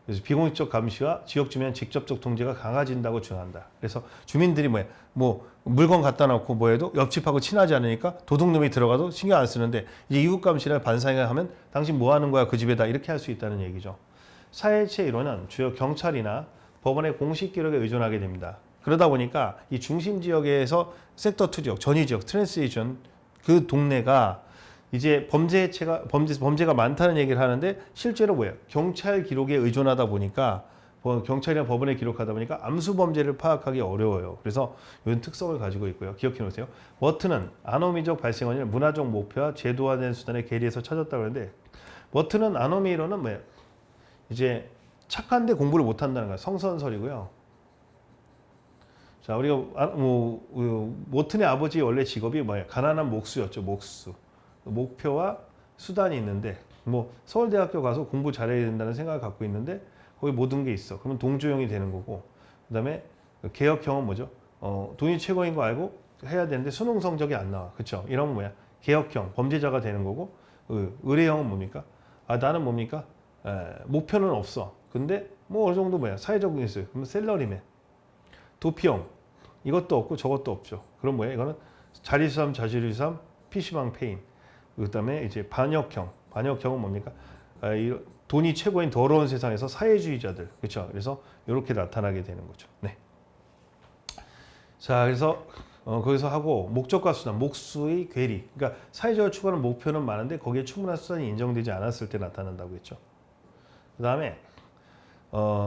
그래서 비공식적 감시와 지역 주민 직접적 통제가 강화진다고 주장한다. 그래서 주민들이 뭐 물건 갖다 놓고 뭐해도 옆집하고 친하지 않으니까 도둑놈이 들어가도 신경 안 쓰는데 이제 이웃 감시나 반상회가 하면 당신 뭐 하는 거야 그 집에다 이렇게 할 수 있다는 얘기죠. 사회해체 이론은 주요 경찰이나 법원의 공식 기록에 의존하게 됩니다. 그러다 보니까 이 중심 지역에서 섹터 2 지역, 전위 지역, 트랜스레이션 그 동네가 이제 범죄가 많다는 얘기를 하는데 실제로 뭐예요? 경찰 기록에 의존하다 보니까 경찰이나 법원에 기록하다 보니까 암수 범죄를 파악하기 어려워요. 그래서 이런 특성을 가지고 있고요. 기억해 놓으세요. 워튼은 아노미적 발생 원인을 문화적 목표와 제도화된 수단의 계리에서 찾았다고 하는데 워튼은 아노미로는 뭐예요? 이제 착한데 공부를 못 한다는 거야. 성선설이고요. 자, 우리가 워튼의 아버지의 원래 직업이 뭐예요? 가난한 목수였죠. 목수. 목표와 수단이 있는데 뭐 서울대학교 가서 공부 잘해야 된다는 생각을 갖고 있는데 거기 모든 게 있어. 그러면 동조형이 되는 거고 그다음에 개혁형은 뭐죠? 돈이 최고인 거 알고 해야 되는데 수능 성적이 안 나와. 그렇죠? 이러면 뭐야? 개혁형, 범죄자가 되는 거고 의뢰형은 뭡니까? 나는 뭡니까? 목표는 없어. 근데 뭐 어느 정도 뭐야? 사회적인 있어요. 그러면 셀러리맨. 도피형. 이것도 없고 저것도 없죠. 그럼 뭐야? 이거는 자리수삼, 자주리수삼, PC방 페인. 그다음에 이제 반역형. 반역형은 뭡니까? 돈이 최고인 더러운 세상에서 사회주의자들. 그렇죠? 그래서 이렇게 나타나게 되는 거죠. 네. 자, 그래서 거기서 하고 목적과 수단, 목수의 괴리. 그러니까 사회적으로 추구하는 목표는 많은데 거기에 충분한 수단이 인정되지 않았을 때 나타난다고 했죠. 그다음에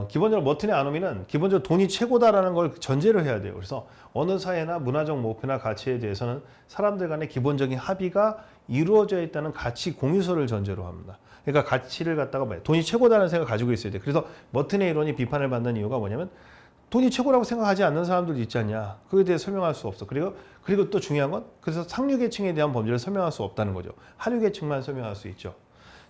기본적으로 머튼의 아노미는 기본적으로 돈이 최고다라는 걸 전제로 해야 돼요. 그래서 어느 사회나 문화적 목표나 가치에 대해서는 사람들 간의 기본적인 합의가 이루어져 있다는 가치 공유서를 전제로 합니다. 그러니까 가치를 갖다가 돈이 최고다라는 생각을 가지고 있어야 돼요. 그래서 머튼의 이론이 비판을 받는 이유가 뭐냐면 돈이 최고라고 생각하지 않는 사람들도 있지 않냐. 그에 대해 설명할 수 없어. 그리고 또 중요한 건 그래서 상류계층에 대한 범죄를 설명할 수 없다는 거죠. 하류계층만 설명할 수 있죠.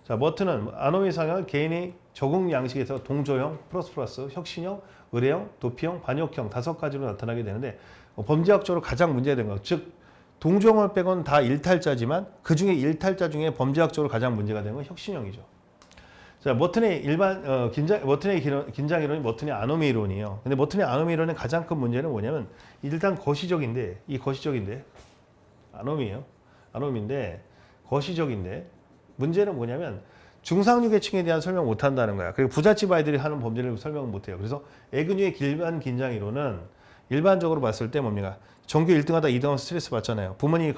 자, 머튼은 아노미 상향을 개인의 적응 양식에서 동조형, 플러스, 혁신형, 의뢰형, 도피형, 반역형 5가지로 나타나게 되는데 범죄학적으로 가장 문제된 것, 즉 동조형을 빼고는 다 일탈자지만 그 중에 일탈자 중에 범죄학적으로 가장 문제가 되는 건 혁신형이죠. 자, 머튼의 머튼의 긴장 이론이 머튼의 아노미 이론이에요. 근데 머튼의 아노미 이론의 가장 큰 문제는 뭐냐면 일단 거시적인데 아노미예요. 아노미인데 거시적인데 문제는 뭐냐면 중상류계층에 대한 설명 못 한다는 거야. 그리고 부잣집 아이들이 하는 범죄를 설명을 못 해요. 그래서 에그뉴의 길반 긴장 이론은 일반적으로 봤을 때 뭡니까? 전교 1등하다 2등하면 스트레스 받잖아요. 부모님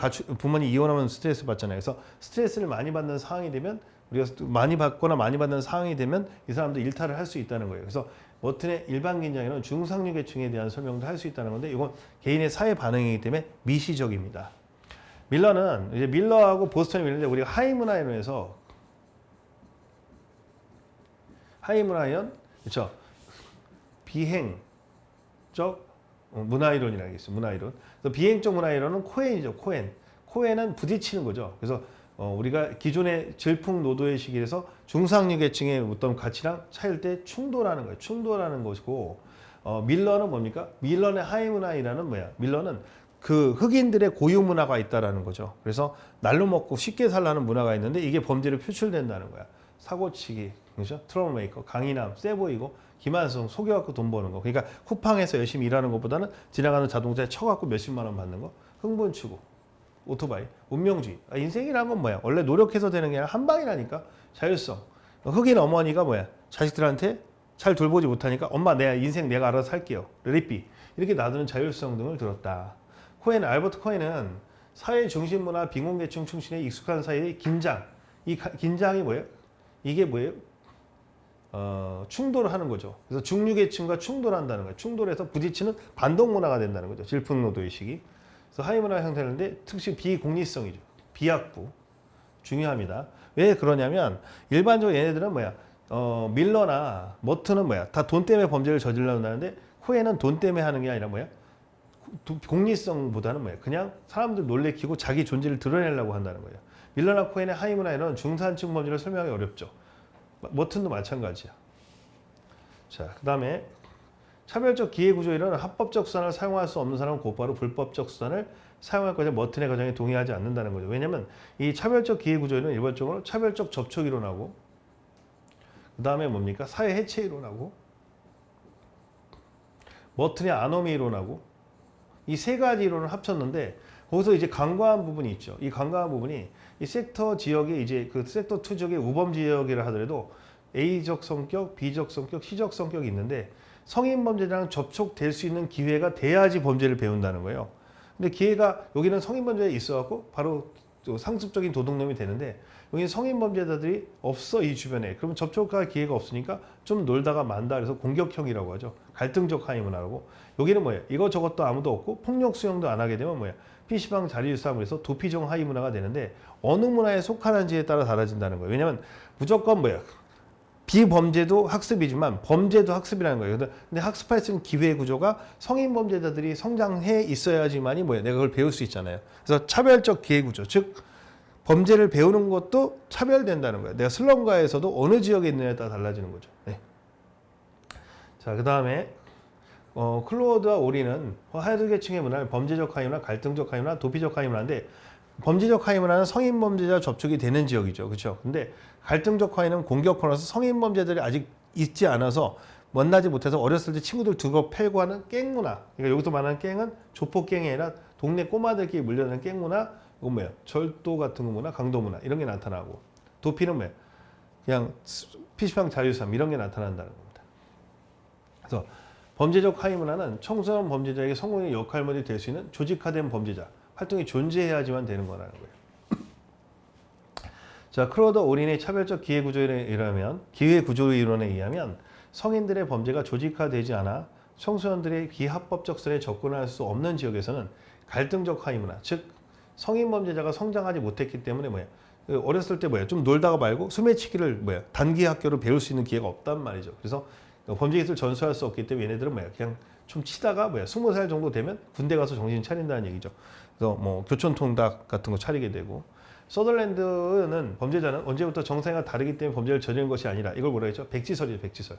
이혼하면 스트레스 받잖아요. 그래서 스트레스를 많이 받는 상황이 되면 우리가 많이 받거나 많이 받는 상황이 되면 이 사람도 일탈을 할 수 있다는 거예요. 그래서 머튼의 일반 긴장이론 중상류계층에 대한 설명도 할 수 있다는 건데 이건 개인의 사회 반응이기 때문에 미시적입니다. 밀러는 이제 밀러하고 보스턴이 밀는데 우리가 하이문화이론에서 하이문화이론 그렇죠? 비행적 문화이론이라는 게 있어요. 문화이론. 그래서 비행적 문화이론은 코엔이죠. 코엔은 부딪히는 거죠. 그래서 우리가 기존의 질풍노도의 시기에서 중상류계층의 어떤 가치랑 차일 때 충돌하는 거예요. 충돌하는 것이고 밀러는 뭡니까? 밀러의 하이문화이라는 뭐야? 밀러는 그 흑인들의 고유 문화가 있다라는 거죠. 그래서 날로 먹고 쉽게 살라는 문화가 있는데 이게 범죄로 표출된다는 거야. 사고치기, 그렇죠? 트러블 메이커, 강인함, 세 보이고 기만성, 속여갖고 돈 버는 거. 그러니까 쿠팡에서 열심히 일하는 것보다는 지나가는 자동차에 쳐갖고 몇십만 원 받는 거. 흥분 추구, 오토바이, 운명주의. 인생이란 건 뭐야? 원래 노력해서 되는 게 아니라 한 방이라니까. 자율성. 흑인 어머니가 뭐야? 자식들한테 잘 돌보지 못하니까 엄마 내 인생 내가 알아서 살게요. 레디비. 이렇게 놔두는 자율성 등을 들었다. 알버트 코엔은 사회 중심 문화 빈곤계층 충신에 익숙한 사회의 긴장. 이 긴장이 뭐예요? 이게 뭐예요? 충돌을 하는 거죠. 그래서 중류계층과 충돌한다는 거예요. 충돌해서 부딪히는 반동 문화가 된다는 거죠. 질풍노도 의식이. 그래서 하위 문화가 형성되는데 특히 비공리성이죠. 비학부. 중요합니다. 왜 그러냐면 일반적으로 얘네들은 뭐야? 밀러나 머트는 뭐야? 다 돈 때문에 범죄를 저질러는데 코엔은 돈 때문에 하는 게 아니라 뭐야? 공리성보다는 뭐야? 그냥 사람들 놀래키고 자기 존재를 드러내려고 한다는 거예요. 밀러나 코엔의 하위 문화 이런 중산층 범죄를 설명하기 어렵죠. 머튼도 마찬가지야. 자, 그 다음에 차별적 기회구조 이런 합법적 수단을 사용할 수 없는 사람은 곧바로 불법적 수단을 사용할 것에 머튼의 과정에 동의하지 않는다는 거죠. 왜냐하면 이 차별적 기회구조는 일반적으로 차별적 접촉 이론하고 그 다음에 뭡니까? 사회 해체 이론하고 머튼의 아노미 이론하고 이 세 가지 이론을 합쳤는데 거기서 이제 간과한 부분이 있죠. 이 간과한 부분이 이 섹터 지역에 이제 그 섹터 2 지역의 우범 지역이라 하더라도 A적 성격, B적 성격, C적 성격이 있는데 성인 범죄자랑 접촉될 수 있는 기회가 돼야지 범죄를 배운다는 거예요. 근데 기회가 여기는 성인 범죄가 있어갖고 바로 상습적인 도둑놈이 되는데 여기는 성인 범죄자들이 없어 이 주변에. 그러면 접촉할 기회가 없으니까 좀 놀다가 만다. 그래서 공격형이라고 하죠. 갈등적 하위 문화라고. 여기는 뭐예요? 이것저것도 아무도 없고 폭력 수용도 안 하게 되면 뭐예요? PC방 자리유싸움을 해서 도피적 하위 문화가 되는데 어느 문화에 속하는지에 따라 달라진다는 거예요. 왜냐면 무조건 뭐예요? 비범죄도 학습이지만 범죄도 학습이라는 거예요. 근데 학습할 수 있는 기회 구조가 성인 범죄자들이 성장해 있어야지만이 뭐예요? 내가 그걸 배울 수 있잖아요. 그래서 차별적 기회 구조, 즉 범죄를 배우는 것도 차별된다는 거예요. 내가 슬럼가에서도 어느 지역에 있느냐에 따라 달라지는 거죠. 네. 자, 그 다음에 클로드와 오리는 하드 계층의 문화를 범죄적 하위 문화, 갈등적 하위 문화, 도피적 하위 문화인데 범죄적 하위 문화는 성인 범죄자 접촉이 되는 지역이죠. 그렇죠? 근데 갈등적 하위는 공격권에서 성인 범죄들이 아직 있지 않아서 만나지 못해서 어렸을 때 친구들 두고 패고 하는 깽 문화. 그러니까 여기서 말하는 깽은 조폭갱이 아니라 동네 꼬마들끼리 물려는 깽 문화. 이건 뭐예요? 절도 같은 문화, 강도 문화 이런 게 나타나고 도피는 뭐예요? 그냥 PC방 자유삼 이런 게 나타난다는 겁니다. 그래서 범죄적 하위 문화는 청소년 범죄자에게 성공의 역할모델이 될 수 있는 조직화된 범죄자 활동이 존재해야지만 되는 거라는 거예요. 자, 크로더 오린의 차별적 기회구조에 의하면 성인들의 범죄가 조직화되지 않아 청소년들의 비합법적 수단에 접근할 수 없는 지역에서는 갈등적 하위 문화, 즉 성인 범죄자가 성장하지 못했기 때문에 뭐야? 어렸을 때 뭐야? 좀 놀다가 말고 소매치기를 뭐야? 단기 학교로 배울 수 있는 기회가 없단 말이죠. 그래서 범죄 기술 전수할 수 없기 때문에 얘네들은 뭐야? 그냥 좀 치다가 뭐야? 20살 정도 되면 군대 가서 정신 차린다는 얘기죠. 그래서 뭐 교촌통닭 같은 거 차리게 되고 서덜랜드는 범죄자는 언제부터 정상과 다르기 때문에 범죄를 저지른 것이 아니라 이걸 뭐라 했죠? 백지설이죠, 백지설.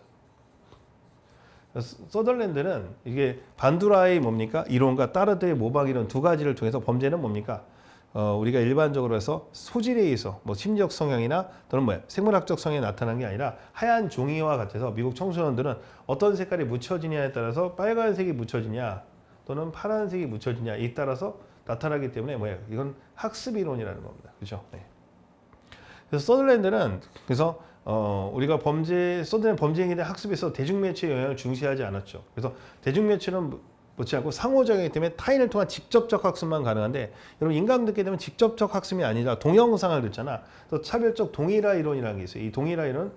서덜랜드는 이게 반두라의 뭡니까? 이론과 따르드의 모방 이론 두 가지를 통해서 범죄는 뭡니까? 우리가 일반적으로 해서 소질에 의해서 뭐 심리적 성향이나 또는 뭐야 생물학적 성향이 나타난 게 아니라 하얀 종이와 같아서 미국 청소년들은 어떤 색깔이 묻혀지냐에 따라서 빨간색이 묻혀지냐 또는 파란색이 묻혀지냐 에 따라서 나타나기 때문에 뭐예요? 이건 학습 이론이라는 겁니다. 그렇죠? 네. 그래서 서덜랜드는 그래서 우리가 서덜랜드 범죄행위에 대한 학습에서 대중매체의 영향을 중시하지 않았죠. 그래서 대중매체는 못지 않고 상호작용이기 때문에 타인을 통한 직접적 학습만 가능한데 여러분 인간 듣게 되면 직접적 학습이 아니라 동영상을 듣잖아. 또 차별적 동일화 이론이라는 게 있어요. 이 동일화 이론은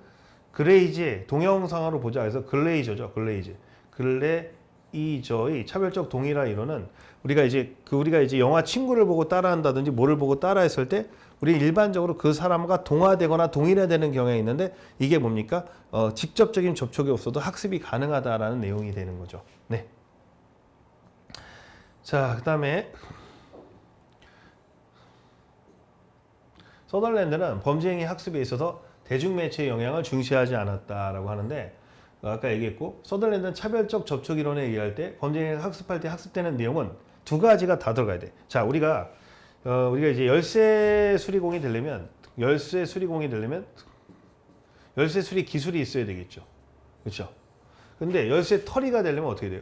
글레이즈의 동영상으로 보자 해서 글레이저죠. 글레이저의 차별적 동일화 이론은 우리가 이제 영화 친구를 보고 따라한다든지 뭐를 보고 따라했을 때 우리 일반적으로 그 사람과 동화되거나 동일화되는 경향이 있는데 이게 뭡니까? 직접적인 접촉이 없어도 학습이 가능하다라는 내용이 되는 거죠. 네. 자, 그 다음에 서덜랜드는 범죄행위 학습에 있어서 대중매체의 영향을 중시하지 않았다라고 하는데 아까 얘기했고 서덜랜드는 차별적 접촉 이론에 의할 때 범죄행위 학습할 때 학습되는 내용은 두 가지가 다 들어가야 돼. 자, 우리가 이제 열쇠 수리공이 되려면 열쇠 수리 기술이 있어야 되겠죠. 그렇죠? 근데 열쇠 털이가 되려면 어떻게 돼요?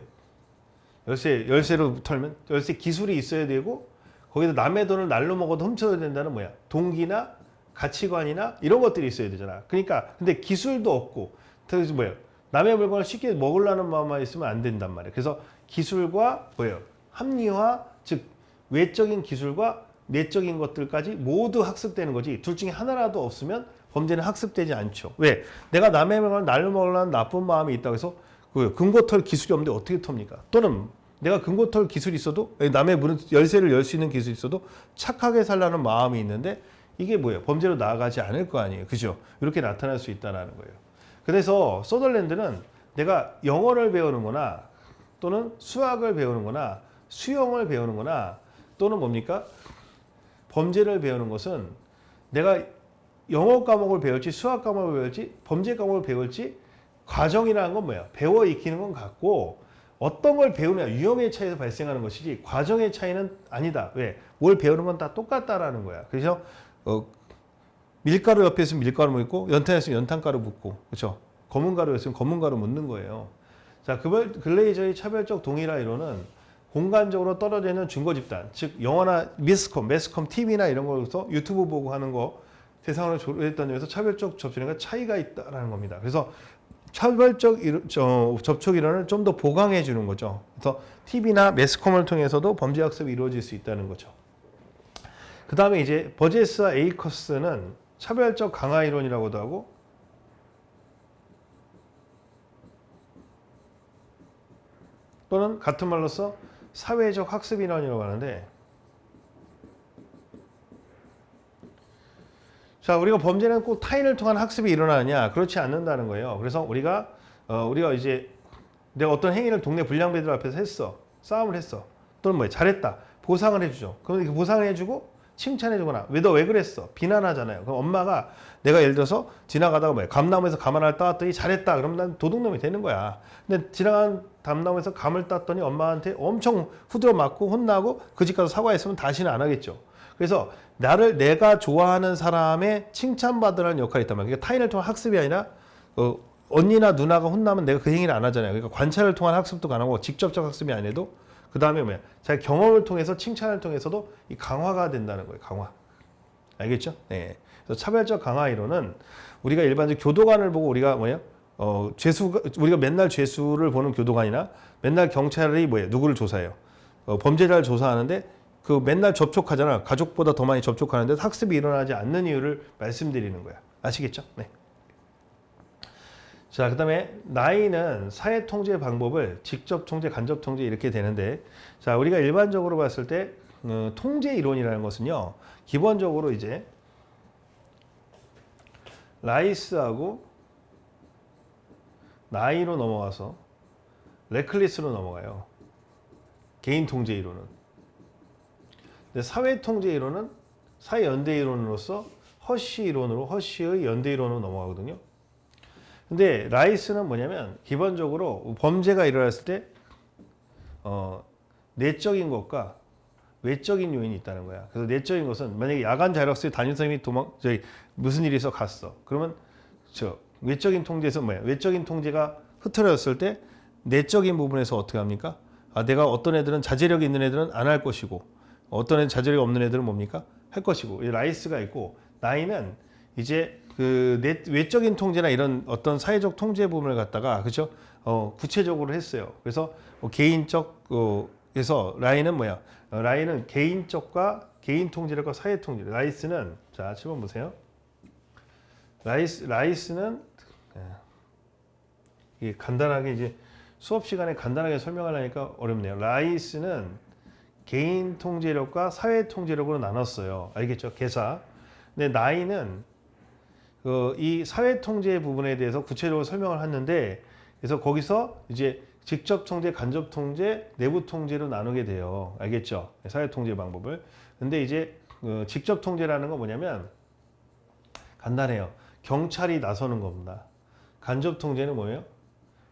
열쇠로 털면 열쇠 기술이 있어야 되고 거기다 남의 돈을 날로 먹어도 훔쳐야 된다는 뭐야? 동기나 가치관이나 이런 것들이 있어야 되잖아. 그러니까 근데 기술도 없고 그래서 뭐예요? 남의 물건을 쉽게 먹으려는 마음만 있으면 안 된단 말이에요. 그래서 기술과 뭐예요? 합리화 즉 외적인 기술과 내적인 것들까지 모두 학습되는 거지. 둘 중에 하나라도 없으면 범죄는 학습되지 않죠. 왜? 내가 남의 명을 날로 먹으려는 나쁜 마음이 있다고 해서 그 금고털 기술이 없는데 어떻게 텁니까? 또는 내가 금고털 기술이 있어도 남의 문 열쇠를 열 수 있는 기술이 있어도 착하게 살라는 마음이 있는데 이게 뭐예요? 범죄로 나아가지 않을 거 아니에요. 그죠? 이렇게 나타날 수 있다는 거예요. 그래서 서덜랜드는 내가 영어를 배우는 거나 또는 수학을 배우는 거나 수영을 배우는 거나 또는 뭡니까? 범죄를 배우는 것은 내가 영어 과목을 배울지 수학 과목을 배울지 범죄 과목을 배울지 과정이라는 건 뭐야? 배워 익히는 건 같고 어떤 걸 배우느냐 유형의 차이에서 발생하는 것이지 과정의 차이는 아니다. 왜? 뭘 배우는 건 다 똑같다라는 거야. 그래서 밀가루 옆에 있으면 밀가루 묻고 연탄에 있으면 연탄가루 묻고 그렇죠? 검은 가루에 있으면 검은 가루 묻는 거예요. 자, 글레이저의 차별적 동일화 이론은 공간적으로 떨어져 있는 중고 집단, 즉 영화나 매스컴 TV나 이런 거로서 유튜브 보고 하는 거 대상으로 조회했던 점에서 차별적 접촉이론과 차이가 있다라는 겁니다. 그래서 차별적 접촉 이론을 좀 더 보강해 주는 거죠. 그래서 TV나 매스컴을 통해서도 범죄 학습이 이루어질 수 있다는 거죠. 그 다음에 이제 버제스와 에이커스는 차별적 강화 이론이라고도 하고 또는 같은 말로서 사회적 학습 이론이라고 하는데 자, 우리가 범죄는 꼭 타인을 통한 학습이 일어나느냐? 그렇지 않는다는 거예요. 그래서 우리가 이제 내가 어떤 행위를 동네 불량배들 앞에서 했어. 싸움을 했어. 또는 뭐야? 잘했다. 보상을 해주죠. 그런데 그 보상을 해주고 칭찬해주거나 왜 너 왜 그랬어? 비난하잖아요. 그럼 엄마가 내가 예를 들어서 지나가다가 뭐야? 감나무에서 감 하나를 따왔더니 잘했다. 그럼 난 도둑놈이 되는 거야. 근데 지나간 감나무에서 감을 땄더니 엄마한테 엄청 후드려 맞고 혼나고 그 집 가서 사과했으면 다시는 안 하겠죠. 그래서 내가 좋아하는 사람의 칭찬받으라는 역할이 있단 말이에요. 그러니까 타인을 통한 학습이 아니라 언니나 누나가 혼나면 내가 그 행위를 안 하잖아요. 그러니까 관찰을 통한 학습도 가능하고 직접적 학습이 아니어도 그 다음에 뭐야? 자기 경험을 통해서 칭찬을 통해서도 이 강화가 된다는 거예요. 강화. 알겠죠? 네. 그래서 차별적 강화 이론은 우리가 일반적 교도관을 보고 우리가 뭐예요? 우리가 맨날 죄수를 보는 교도관이나 맨날 경찰이 뭐예요? 누구를 조사해요? 범죄자를 조사하는데 그 맨날 접촉하잖아. 가족보다 더 많이 접촉하는데 학습이 일어나지 않는 이유를 말씀드리는 거야. 아시겠죠? 네. 자, 그 다음에 나이는 사회 통제 방법을 직접 통제, 간접 통제 이렇게 되는데 자, 우리가 일반적으로 봤을 때 통제 이론이라는 것은요. 기본적으로 이제 라이스하고 나이로 넘어가서 레클리스로 넘어가요. 개인 통제 이론은. 근데 사회 통제 이론은 사회 연대 이론으로서 허쉬 이론으로 허쉬의 연대 이론으로 넘어가거든요. 근데 라이스는 뭐냐면 기본적으로 범죄가 일어났을 때 내적인 것과 외적인 요인이 있다는 거야. 그래서 내적인 것은 만약에 야간 자율학습에 담임선생님이 무슨 일이 있어 갔어. 그러면 외적인 통제에서 뭐야? 외적인 통제가 흐트러졌을 때 내적인 부분에서 어떻게 합니까? 내가 어떤 애들은 자제력이 있는 애들은 안 할 것이고 어떤 애들은 자제력이 없는 애들은 뭡니까? 할 것이고 라이스가 있고 나이는 이제 그 외적인 통제나 이런 어떤 사회적 통제 부분을 갖다가 그렇죠? 구체적으로 했어요. 그래서 개인적 그래서 라인은 뭐야? 라인은 개인적과 개인 통제력과 사회 통제. 라이스는 자 7번 보세요. 라이스는 이게 간단하게 이제 수업 시간에 간단하게 설명하려니까 어렵네요. 라이스는 개인 통제력과 사회 통제력으로 나눴어요. 알겠죠? 개사. 근데 나이는 이 사회 통제 부분에 대해서 구체적으로 설명을 했는데 그래서 거기서 이제 직접 통제, 간접 통제, 내부 통제로 나누게 돼요. 알겠죠? 사회 통제 방법을. 근데 이제 직접 통제라는 건 뭐냐면 간단해요. 경찰이 나서는 겁니다. 간접 통제는 뭐예요?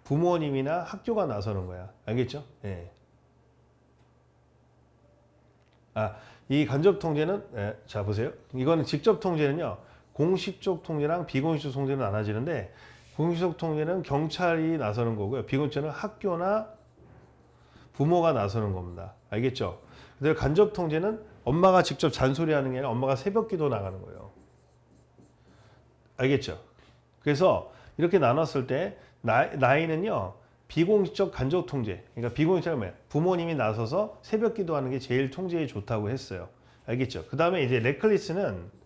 부모님이나 학교가 나서는 거야. 알겠죠? 예. 이 간접 통제는 자 보세요. 이거는 직접 통제는요. 공식적 통제랑 비공식적 통제로 나눠지는데 공식적 통제는 경찰이 나서는 거고요. 비공식적은 학교나 부모가 나서는 겁니다. 알겠죠? 근데 간접 통제는 엄마가 직접 잔소리하는 게 아니라 엄마가 새벽기도 나가는 거예요. 알겠죠? 그래서 이렇게 나눴을 때 나이는요. 비공식적 간접 통제. 그러니까 비공식적은 뭐예요? 부모님이 나서서 새벽기도 하는 게 제일 통제에 좋다고 했어요. 알겠죠? 그 다음에 이제 레클리스는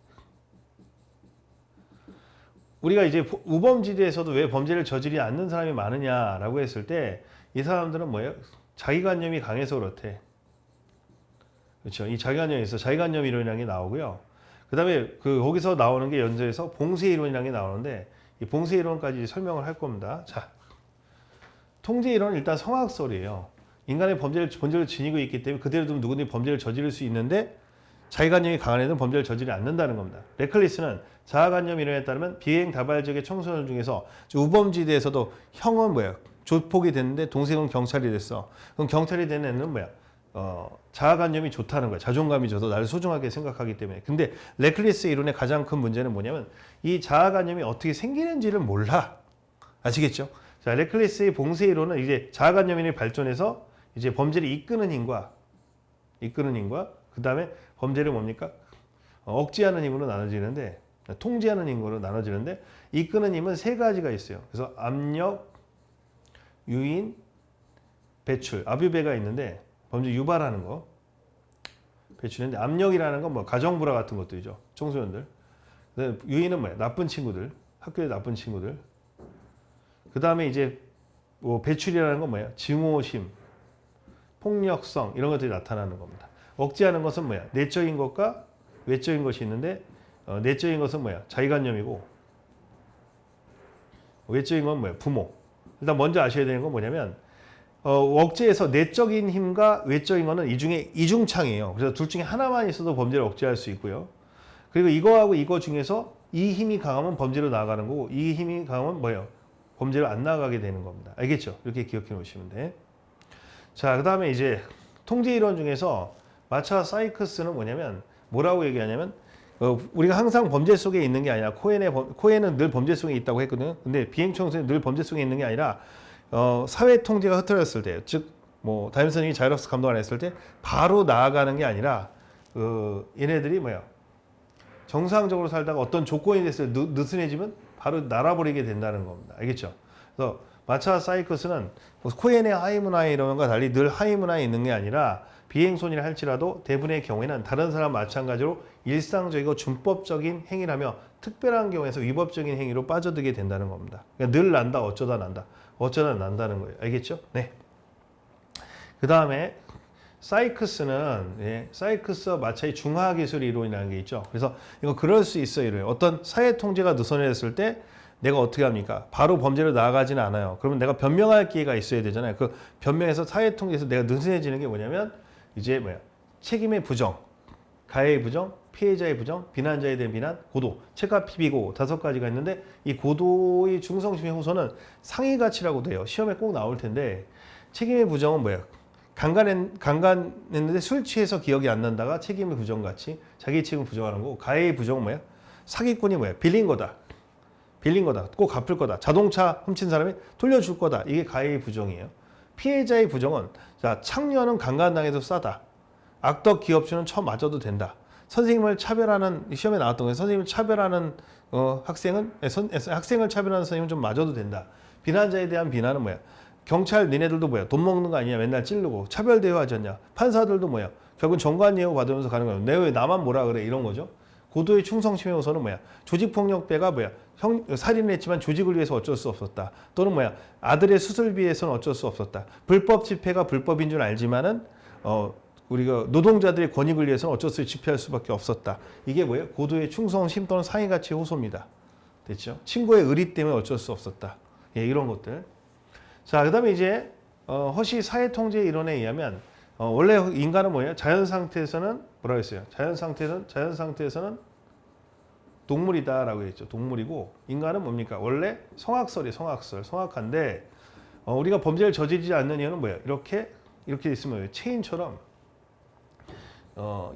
우리가 이제 우범지대에서도 왜 범죄를 저지르지 않는 사람이 많으냐라고 했을 때 이 사람들은 뭐예요? 자기관념이 강해서 그렇대. 그렇죠? 이 자기관념이 있어. 자기관념 이론이라는 게 나오고요. 그 다음에 거기서 나오는 게 연재에서 봉쇄 이론이라는 게 나오는데 이 봉쇄 이론까지 설명을 할 겁니다. 자, 통제 이론은 일단 성악설이에요. 인간의 본질을 지니고 있기 때문에 그대로 두면 누구든지 범죄를 저지를 수 있는데 자기관념이 강한 애들은 범죄를 저지르지 않는다는 겁니다. 레클리스는 자아관념 이론에 따르면 비행 다발적의 청소년 중에서 우범지대에서도 형은 뭐야? 조폭이 됐는데 동생은 경찰이 됐어. 그럼 경찰이 된 애는 뭐야? 자아관념이 좋다는 거야. 자존감이 좋아서 나를 소중하게 생각하기 때문에. 근데 레클리스 이론의 가장 큰 문제는 뭐냐면 이 자아관념이 어떻게 생기는지를 몰라. 아시겠죠? 자, 레클리스의 봉쇄 이론은 이제 자아관념이 발전해서 이제 범죄를 이끄는 힘과 그 다음에 범죄를 뭡니까? 억제하는 힘으로 나눠지는데 통제하는 힘으로 나눠지는데 이끄는 힘은 세 가지가 있어요. 그래서 압력, 유인, 배출, 압유배가 있는데 범죄 유발하는 거 배출인데 압력이라는 건 뭐 가정불화 같은 것들이죠. 청소년들. 유인은 뭐야? 나쁜 친구들, 학교에 나쁜 친구들. 그 다음에 이제 뭐 배출이라는 건 뭐야? 증오심, 폭력성 이런 것들이 나타나는 겁니다. 억제하는 것은 뭐야? 내적인 것과 외적인 것이 있는데 내적인 것은 뭐야? 자기관념이고 외적인 건 뭐야? 부모. 일단 먼저 아셔야 되는 건 뭐냐면 억제에서 내적인 힘과 외적인 거는 이 중에 이중창이에요. 그래서 둘 중에 하나만 있어도 범죄를 억제할 수 있고요. 그리고 이거하고 이거 중에서 이 힘이 강하면 범죄로 나아가는 거고 이 힘이 강하면 뭐예요? 범죄로 안 나아가게 되는 겁니다. 알겠죠? 이렇게 기억해 놓으시면 돼. 자, 그 다음에 이제 통제 이론 중에서 마차 사이크스는 뭐냐면 뭐라고 얘기하냐면 우리가 항상 범죄 속에 있는 게 아니라 코엔은 늘 범죄 속에 있다고 했거든요. 근데 비행청소는 늘 범죄 속에 있는 게 아니라 사회 통제가 흐트러졌을 때, 즉 뭐 다임슨이 자이러스 감독 안 했을 때 바로 나아가는 게 아니라 얘네들이 뭐야? 정상적으로 살다가 어떤 조건이 됐을 때 느슨해지면 바로 날아버리게 된다는 겁니다. 알겠죠? 그래서 마차 사이커스는 코엔의 하이 문화에 이런 것과 달리 늘 하이 문화에 있는 게 아니라 비행손이라 할지라도 대부분의 경우에는 다른 사람 마찬가지로 일상적이고 준법적인 행위라며 특별한 경우에서 위법적인 행위로 빠져들게 된다는 겁니다. 그러니까 늘 난다, 어쩌다 난다는 거예요. 알겠죠? 네. 그 다음에 사이크스는 사이크스와 마차의 중화기술 이론이라는 게 있죠. 그래서 이거 그럴 수 있어요. 이래요. 어떤 사회 통제가 느슨해졌을 때 내가 어떻게 합니까? 바로 범죄로 나아가지는 않아요. 그러면 내가 변명할 기회가 있어야 되잖아요. 그 변명해서 사회 통제에서 내가 느슨해지는 게 뭐냐면 이제 뭐야? 책임의 부정, 가해의 부정, 피해자의 부정, 비난자에 대한 비난, 고도, 책과 피비고 5가지가 있는데 이 고도의 중성심의 호소는 상위 가치라고 돼요. 시험에 꼭 나올 텐데 책임의 부정은 뭐야? 강간했는데 술 취해서 기억이 안 난다가 책임의 부정같이 자기 책임을 부정하는 거고 가해의 부정은 뭐야? 사기꾼이 뭐야? 빌린 거다. 꼭 갚을 거다. 자동차 훔친 사람이 돌려줄 거다. 이게 가해의 부정이에요. 피해자의 부정은 자 창녀는 강간당해도 싸다. 악덕 기업주는 처음 맞아도 된다. 선생님을 차별하는 시험에 나왔던 거예요. 선생님을 차별하는 학생을 차별하는 선생님은 좀 맞아도 된다. 비난자에 대한 비난은 뭐야? 경찰 니네들도 뭐야? 돈 먹는 거 아니냐? 맨날 찌르고 차별 대우하지 않냐? 판사들도 뭐야? 결국은 정관 예우 받으면서 가는 거예요. 내 왜 나만 뭐라 그래? 이런 거죠. 고도의 충성심의 요소는 뭐야? 조직폭력배가 뭐야? 살인을 했지만 조직을 위해서 어쩔 수 없었다. 또는 뭐야? 아들의 수술비에서는 어쩔 수 없었다. 불법 집회가 불법인 줄 알지만은 우리가 노동자들의 권익을 위해서는 어쩔 수 없이 집회할 수밖에 없었다. 이게 뭐예요? 고도의 충성심 또는 상위가치의 호소입니다. 됐죠? 친구의 의리 때문에 어쩔 수 없었다. 예, 이런 것들. 자, 그 다음에 이제 허시 사회통제 이론에 의하면 원래 인간은 뭐예요? 자연 상태에서는 뭐라고 했어요? 자연 상태에서는 동물이다라고 했죠. 동물이고 인간은 뭡니까? 원래 성악한데 우리가 범죄를 저지르지 않는 이유는 뭐예요? 이렇게 있으면 체인처럼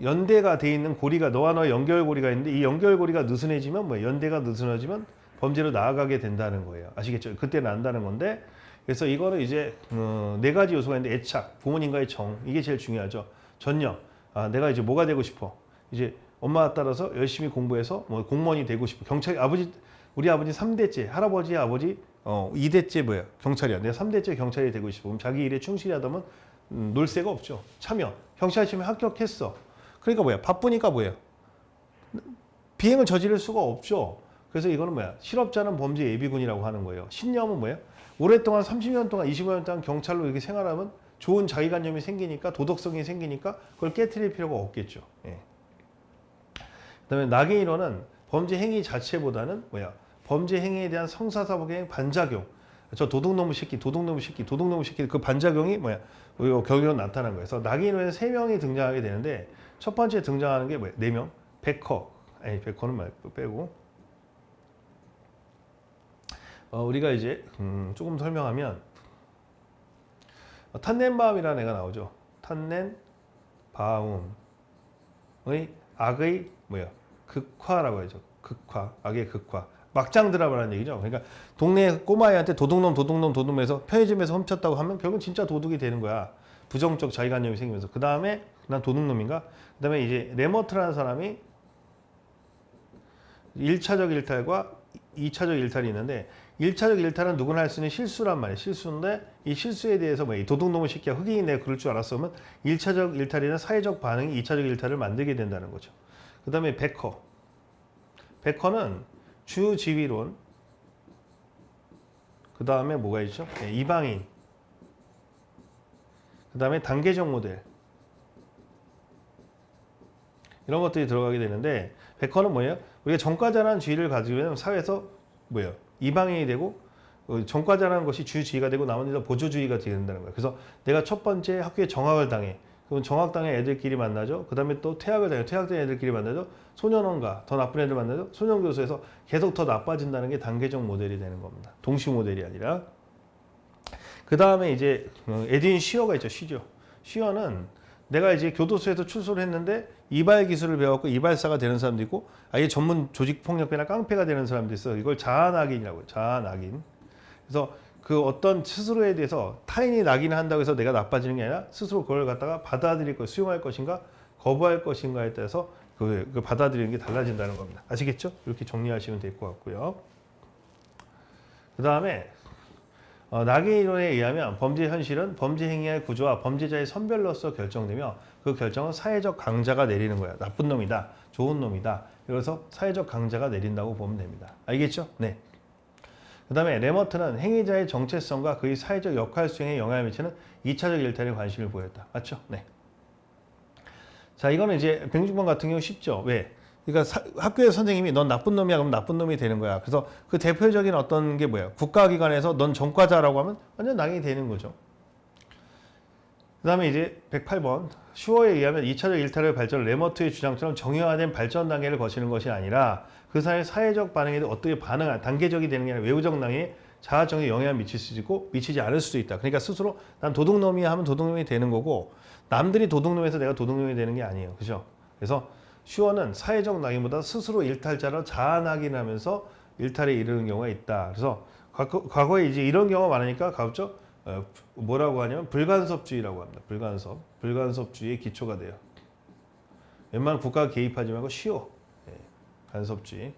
연대가 돼 있는 고리가 너와 너의 연결고리가 있는데 이 연결고리가 느슨해지면 뭐예요? 연대가 느슨해지면 범죄로 나아가게 된다는 거예요. 아시겠죠? 그때 난다는 건데 그래서 이거는 이제 4가지 요소가 있는데 애착, 부모님과의 정 이게 제일 중요하죠. 전념, 내가 이제 뭐가 되고 싶어? 이제 엄마 따라서 열심히 공부해서 뭐 공무원이 되고 싶어. 경찰 우리 아버지 3대째, 할아버지 아버지 2대째 뭐야? 경찰이야. 내가 3대째 경찰이 되고 싶어. 그럼 자기 일에 충실히 하다면 놀 새가 없죠. 참여. 경찰 시험에 합격했어. 그러니까 뭐야? 바쁘니까 뭐예요? 비행을 저지를 수가 없죠. 그래서 이거는 뭐야? 실업자는 범죄 예비군이라고 하는 거예요. 신념은 뭐예요? 오랫동안 30년 동안 25년 동안 경찰로 이렇게 생활하면 좋은 자기관념이 생기니까 도덕성이 생기니까 그걸 깨트릴 필요가 없겠죠. 예. 그다음에 낙인이론은 범죄 행위 자체보다는 뭐야? 범죄 행위에 대한 성사사법의 반작용. 저 도둑놈의 새끼, 도둑놈의 새끼, 도둑놈의 새끼 그 반작용이 뭐야? 경이로 나타난 거예요. 그래서 낙인이론에 3명이 등장하게 되는데 첫 번째 등장하는 게 뭐야? 4명. 베커. 아니 베커는 말고 빼고. 우리가 이제 조금 설명하면 탄넨바움이라는 애가 나오죠. 탄넨바움의 악의 뭐야? 극화라고 하죠. 극화, 악의 극화. 막장 드라마라는 얘기죠. 그러니까 동네 꼬마애한테 도둑놈에서 편의점에서 훔쳤다고 하면 결국은 진짜 도둑이 되는 거야. 부정적 자기관념이 생기면서. 그 다음에 난 도둑놈인가? 그 다음에 이제 레머트라는 사람이 1차적 일탈과 2차적 일탈이 있는데 1차적 일탈은 누구나 할 수 있는 실수란 말이에요. 실수인데 이 실수에 대해서 뭐 이 도둑놈의 새끼야 흑인이 내가 그럴 줄 알았으면 1차적 일탈이나 사회적 반응이 2차적 일탈을 만들게 된다는 거죠. 그 다음에 베커는 주지위론, 그 다음에 뭐가 있죠? 네, 이방인, 그 다음에 단계적 모델 이런 것들이 들어가게 되는데 베커는 뭐예요? 우리가 전과자라는 주의를 가지고 있는 사회에서 뭐예요? 이방인이 되고 전과자라는 것이 주지위가 되고 나머지가 보조주의가 된다는 거예요. 그래서 내가 첫 번째 학교에 정학을 당해. 그럼 정학당의 애들끼리 만나죠. 그 다음에 또 퇴학을 당해. 퇴학당의 애들끼리 만나죠. 소년원가 더 나쁜 애들 만나죠. 소년교수에서 계속 더 나빠진다는 게 단계적 모델이 되는 겁니다. 동시 모델이 아니라. 그 다음에 이제 에드윈 쉬어가 있죠. 쉬어는 내가 이제 교도소에서 출소를 했는데 이발 기술을 배웠고 이발사가 되는 사람도 있고 아예 전문 조직 폭력배나 깡패가 되는 사람도 있어요. 이걸 자아낙인이라고 해요. 자아낙인. 그래서 그 어떤 스스로에 대해서 타인이 낙인을 한다고 해서 내가 나빠지는 게 아니라 스스로 그걸 갖다가 받아들일 것, 수용할 것인가 거부할 것인가에 따라서 그 받아들이는 게 달라진다는 겁니다. 아시겠죠? 이렇게 정리하시면 될 것 같고요. 그 다음에 낙인 이론에 의하면 범죄 현실은 범죄 행위의 구조와 범죄자의 선별로서 결정되며 그 결정은 사회적 강자가 내리는 거야. 나쁜 놈이다, 좋은 놈이다. 그래서 사회적 강자가 내린다고 보면 됩니다. 알겠죠? 네. 그 다음에 레머트는 행위자의 정체성과 그의 사회적 역할 수행에 영향을 미치는 2차적 일탈에 관심을 보였다. 맞죠? 네. 자, 이거는 이제 병중범 같은 경우 쉽죠. 왜? 그러니까 학교의 선생님이 넌 나쁜 놈이야 그럼 나쁜 놈이 되는 거야. 그래서 그 대표적인 어떤 게 뭐야? 국가기관에서 넌 전과자라고 하면 완전 낙인이 되는 거죠. 그 다음에 이제 108번 슈어에 의하면 2차적 일탈의 발전은 레머트의 주장처럼 정형화된 발전 단계를 거치는 것이 아니라 그 사회의 사회적 반응에 어떻게 반응한 단계적이 되는 게 아니라 외부적 낭에 자아정에 영향을 미칠 수도 있고 미치지 않을 수도 있다. 그러니까 스스로 난 도둑놈이야 하면 도둑놈이 되는 거고 남들이 도둑놈에서 내가 도둑놈이 되는 게 아니에요. 그죠? 그래서 슈어는 사회적 낙인보다 스스로 일탈자로 자아낙인하면서 일탈에 이르는 경우가 있다. 그래서 과거에 이제 이런 경우가 많으니까 가급적 뭐라고 하냐면 불간섭주의라고 합니다. 불간섭주의의 기초가 돼요. 웬만한 국가가 개입하지 말고 쉬워. 네, 간섭주의.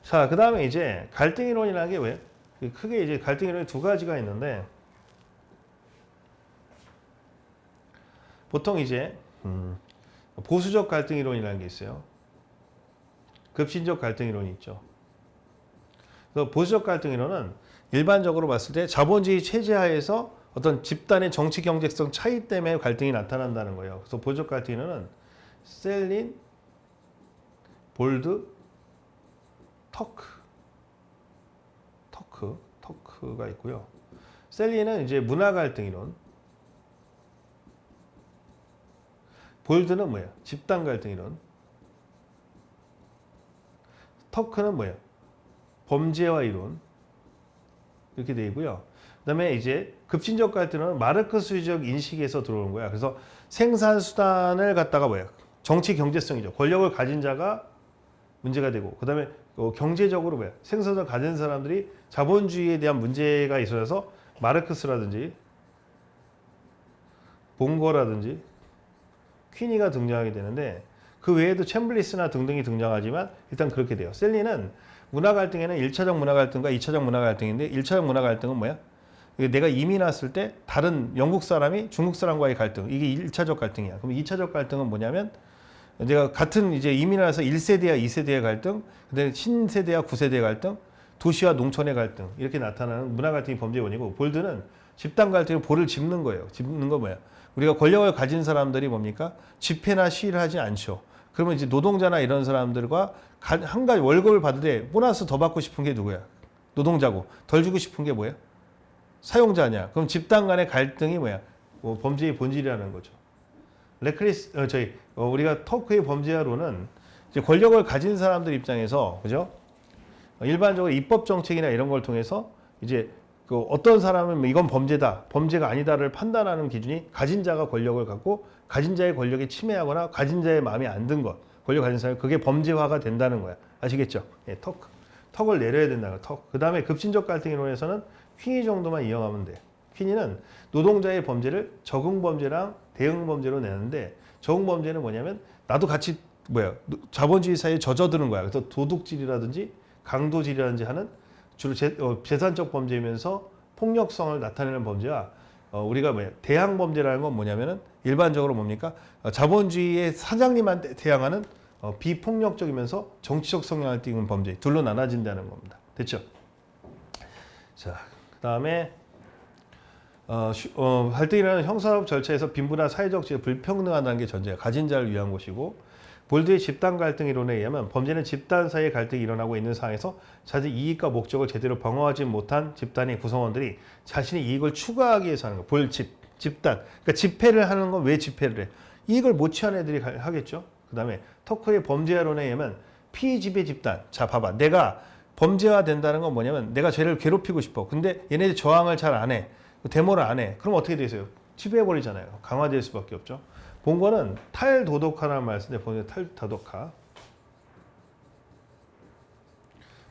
자, 그 다음에 이제 갈등이론이라는 게 왜? 크게 이제 갈등이론이 두 가지가 있는데 보통 이제 보수적 갈등이론이라는 게 있어요. 급진적 갈등이론이 있죠. 그래서 보수적 갈등이론은 일반적으로 봤을 때 자본주의 체제 하에서 어떤 집단의 정치 경제성 차이 때문에 갈등이 나타난다는 거예요. 그래서 보수적 갈등이론은 셀린, 볼드, 터크가 있고요. 셀린은 이제 문화 갈등이론, 볼드는 뭐예요? 집단 갈등이론, 터크는 뭐예요? 범죄와 이론 이렇게 되고요. 그다음에 이제 급진적 갈등은 마르크스주의적 인식에서 들어오는 거야. 그래서 생산 수단을 갖다가 뭐예요? 정치 경제성이죠. 권력을 가진 자가 문제가 되고, 그다음에 경제적으로 뭐예요? 생산을 가진 사람들이 자본주의에 대한 문제가 있어서 마르크스라든지 봉거라든지 퀴니가 등장하게 되는데 그 외에도 챔블리스나 등등이 등장하지만 일단 그렇게 돼요. 셀린은 문화 갈등에는 1차적 문화 갈등과 2차적 문화 갈등인데 1차적 문화 갈등은 뭐야? 내가 이민 왔을 때 다른 영국 사람이 중국 사람과의 갈등, 이게 1차적 갈등이야. 그럼 2차적 갈등은 뭐냐면 내가 같은 이제 이민을 해서 1세대와 2세대의 갈등, 근데 신세대와 9세대의 갈등, 도시와 농촌의 갈등 이렇게 나타나는 문화 갈등이 범죄의 원인이고 볼드는 집단 갈등이 볼을 짚는 거예요. 짚는 거 뭐야? 우리가 권력을 가진 사람들이 뭡니까? 집회나 시위를 하지 않죠. 그러면 이제 노동자나 이런 사람들과 한 가지 월급을 받을 때 보너스 더 받고 싶은 게 누구야? 노동자고 덜 주고 싶은 게 뭐야? 사용자냐? 그럼 집단 간의 갈등이 뭐야? 범죄의 본질이라는 거죠. 우리가 터크의 범죄화로는 이제 권력을 가진 사람들 입장에서 그죠? 일반적으로 입법 정책이나 이런 걸 통해서 이제 그 어떤 사람은 이건 범죄다, 범죄가 아니다를 판단하는 기준이 가진 자가 권력을 갖고 가진 자의 권력에 침해하거나 가진 자의 마음에 안 든 것, 권력 가진 사람 그게 범죄화가 된다는 거야. 아시겠죠? 예, 턱을 내려야 된다는 거야. 그 다음에 급진적 갈등 이론에서는 퀸이 정도만 이용하면 돼. 퀸이는 노동자의 범죄를 적응범죄랑 대응범죄로 내는데 적응범죄는 뭐냐면 나도 같이 자본주의 사회에 젖어드는 거야. 그래서 도둑질이라든지 강도질이라든지 하는 주로 재산적 범죄이면서 폭력성을 나타내는 범죄와 우리가 대항범죄라는 건 뭐냐면은 일반적으로 뭡니까? 자본주의의 사장님한테 대항하는 비폭력적이면서 정치적 성향을 띠는 범죄 둘로 나눠진다는 겁니다. 됐죠? 자, 그다음에 갈등이라는 형사법 절차에서 빈부나 사회적 지위 불평등하다는 게 전제야. 가진 자를 위한 것이고 볼드의 집단 갈등 이론에 의하면 범죄는 집단 사이의 갈등이 일어나고 있는 상황에서 자기 이익과 목적을 제대로 방어하지 못한 집단의 구성원들이 자신의 이익을 추가하기 위해서 하는 거. 집단. 그러니까 집회를 하는 건 왜 집회를 해? 이익을 못 취한 애들이 하겠죠. 그 다음에 터크의 범죄화론에 의하면 피지배 집단. 자, 봐봐. 내가 범죄화 된다는 건 뭐냐면 내가 쟤를 괴롭히고 싶어. 근데 얘네들이 저항을 잘 안 해. 데모를 안 해. 그럼 어떻게 되세요? 지배해버리잖아요. 강화될 수밖에 없죠. 본거는 탈도덕화라는 말 쓰는데 본거는 탈도덕화.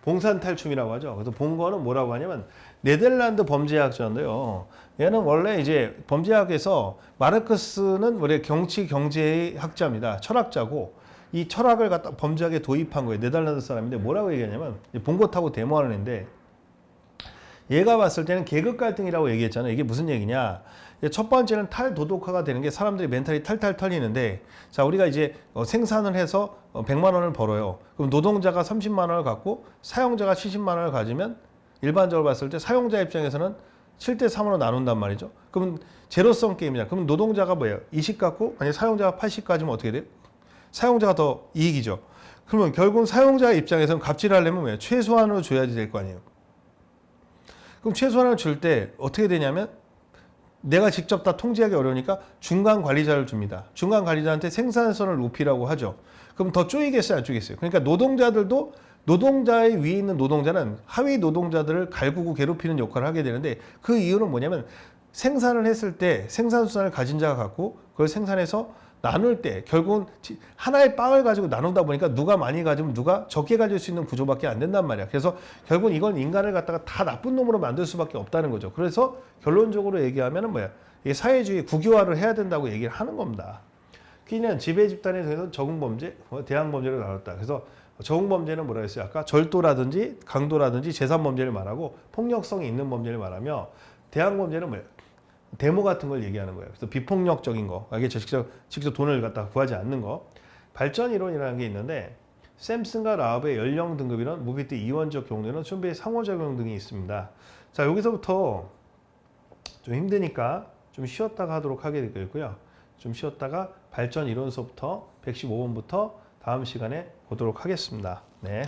봉산탈춤이라고 하죠. 그래서 본거는 뭐라고 하냐면 네덜란드 범죄학자인데요. 얘는 원래 이제 범죄학에서 마르크스는 원래 정치 경제의 학자입니다. 철학자고 이 철학을 갖다 범죄학에 도입한 거예요. 네덜란드 사람인데 뭐라고 얘기하냐면 본거 타고 데모하는 애인데 얘가 봤을 때는 계급 갈등이라고 얘기했잖아요. 이게 무슨 얘기냐? 첫 번째는 탈도덕화가 되는 게 사람들이 멘탈이 탈탈 털리는데 자 우리가 이제 생산을 해서 100만 원을 벌어요. 그럼 노동자가 30만 원을 갖고 사용자가 70만 원을 가지면 일반적으로 봤을 때 사용자 입장에서는 7대 3으로 나눈단 말이죠. 그럼 제로섬 게임이냐. 그럼 노동자가 뭐예요? 20 갖고 만약 사용자가 80 가지면 어떻게 돼요? 사용자가 더 이익이죠. 그러면 결국 사용자 입장에서는 갑질하려면 뭐예요? 최소한으로 줘야지 될 거 아니에요. 그럼 최소한을 줄 때 어떻게 되냐면 내가 직접 다 통제하기 어려우니까 중간 관리자를 줍니다. 중간 관리자한테 생산성을 높이라고 하죠. 그럼 더 쪼이겠어요? 안 쪼이겠어요? 그러니까 노동자들도 노동자의 위에 있는 노동자는 하위 노동자들을 갈구고 괴롭히는 역할을 하게 되는데 그 이유는 뭐냐면 생산을 했을 때 생산수단을 가진 자가 갖고 그걸 생산해서 나눌 때 결국은 하나의 빵을 가지고 나누다 보니까 누가 많이 가지면 누가 적게 가질 수 있는 구조밖에 안 된단 말이야. 그래서 결국은 이건 인간을 갖다가 다 나쁜 놈으로 만들 수밖에 없다는 거죠. 그래서 결론적으로 얘기하면은 뭐야? 이게 사회주의 국유화를 해야 된다고 얘기를 하는 겁니다. 퀸은 지배 집단에 대해서 적응범죄, 대항범죄를 나눴다. 그래서 적응범죄는 뭐라 했어요? 아까 절도라든지 강도라든지 재산범죄를 말하고 폭력성이 있는 범죄를 말하며 대항범죄는 뭐예요? 데모 같은 걸 얘기하는 거예요. 그래서 비폭력적인 거, 이게 직접 돈을 갖다 구하지 않는 거. 발전 이론이라는 게 있는데 샘슨과 라업의 연령 등급이론, 무비트 이원적 경우에는 춘배의 상호작용 등이 있습니다. 자, 여기서부터 좀 힘드니까 좀 쉬었다가 하도록 하게 되겠고요. 좀 쉬었다가 발전 이론서부터 115번부터 다음 시간에 보도록 하겠습니다. 네.